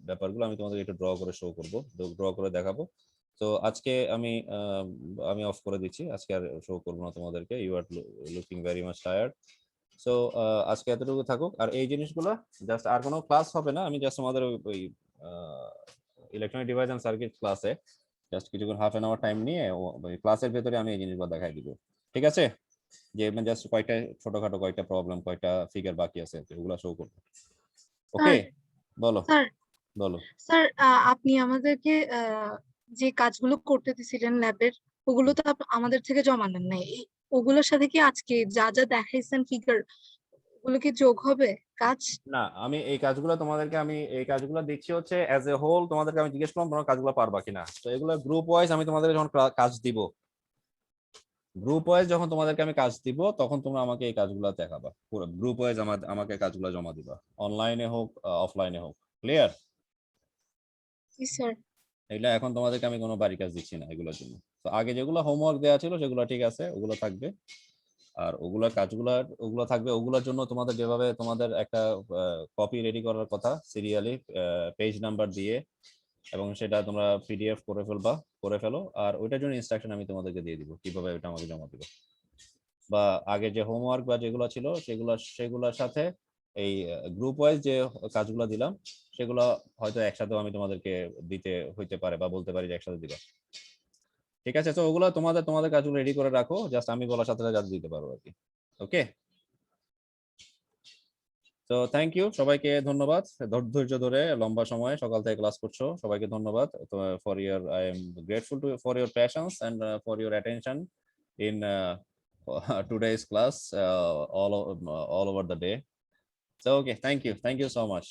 ব্যাপারগুলো আমি তোমাদের একটু ড্র করে শো করব, ড্র করে দেখাবো। তো আজকে আমি অফ করে দিচ্ছি, আজকে আর শো করবো না তোমাদেরকে। You are looking very much tired. So আজকে এতটুকু থাকুক। আর এই জিনিসগুলো জাস্ট, আর কোনো ক্লাস হবে না, আমি জাস্ট আমাদের ওই ইলেকট্রনিক ডিভাইস এন্ড সার্কিট ক্লাসে জাস্ট কিছুক্ষণ হাফ এন আওয়ার টাইম নিয়ে ওই ক্লাসের ভেতরে আমি এই জিনিসগুলো দেখাই দিব, ঠিক আছে? যে জাস্ট কয়েকটা ছোটখাটো কয়েকটা প্রবলেম, কয়েকটা ফিগার বাকি আছে, ওগুলো শো করবো। ওকে, বলো বলো।
স্যার আপনি আমাদেরকে যে কাজগুলো করতে দিছিলেন ল্যাবের, ওগুলো তো আমাদের থেকে জমা নেন নাই। ওগুলোর সাথে কি আজকে যা যা দেখাইছেন ফিগার, ওগুলো কি যোগ হবে কাজ?
না, আমি এই কাজগুলো দিচ্ছি হচ্ছে অ্যাজ এ হোল। তোমাদেরকে আমি জিজ্ঞেস করলাম তোমরা কাজগুলো পারবা কিনা। তো এগুলো গ্রুপ ওয়াইজ আমি তোমাদের যখন কাজ দিব, তোমাদেরকে আমি কাজ দিব, তখন তোমরা আমাকে এই কাজগুলো দেখাবা। পুরো গ্রুপ ওয়াইজ আমাকে কাজগুলো জমা দিবা, অনলাইনে হোক অফলাইনে হোক। ক্লিয়ার?
জি স্যার।
এগুলো এখন তোমাদেরকে আমি কোনো বাড়ি কাজ দিচ্ছি না এগুলোর জন্য। তো আগে যেগুলো হোমওয়ার্ক দেওয়া ছিল সেগুলো ঠিক আছে, ওগুলো থাকবে। আর ওগুলো থাকবে। ওগুলোর জন্য তোমাদের যেভাবে তোমাদের একটা কপি রেডি করার কথা, সিরিয়ালি পেজ নাম্বার দিয়ে, এবং সেটা তোমরা পিডিএফ করে ফেলো। আর ওইটার জন্য ইনস্ট্রাকশন আমি তোমাদেরকে দিয়ে দিব, কিভাবে ওটা আমাকে জমা দিবে। বা আগে যে হোমওয়ার্ক বা যেগুলো ছিল সেগুলোর সাথে এই গ্রুপ ওয়াইজ যে কাজগুলো দিলাম, সেগুলো হয়তো একসাথেও আমি তোমাদেরকে দিতে হইতে পারে, বা বলতে পারি যে একসাথে দিবা। ঠিক আছে? তো ওগুলো তোমাদের কাজগুলো রেডি করে রাখো, জাস্ট আমি বলার সাথে সাথে যাতে দিতে পারো আর কি। ওকে, তো থ্যাংক ইউ সবাইকে, ধন্যবাদ। ধৈর্য ধরে লম্বা সময় সকাল থেকে ক্লাস করছো, সবাইকে ধন্যবাদ। তো for your, I am grateful for your passions and for your attention in today's class all over the day. So okay, thank you so much.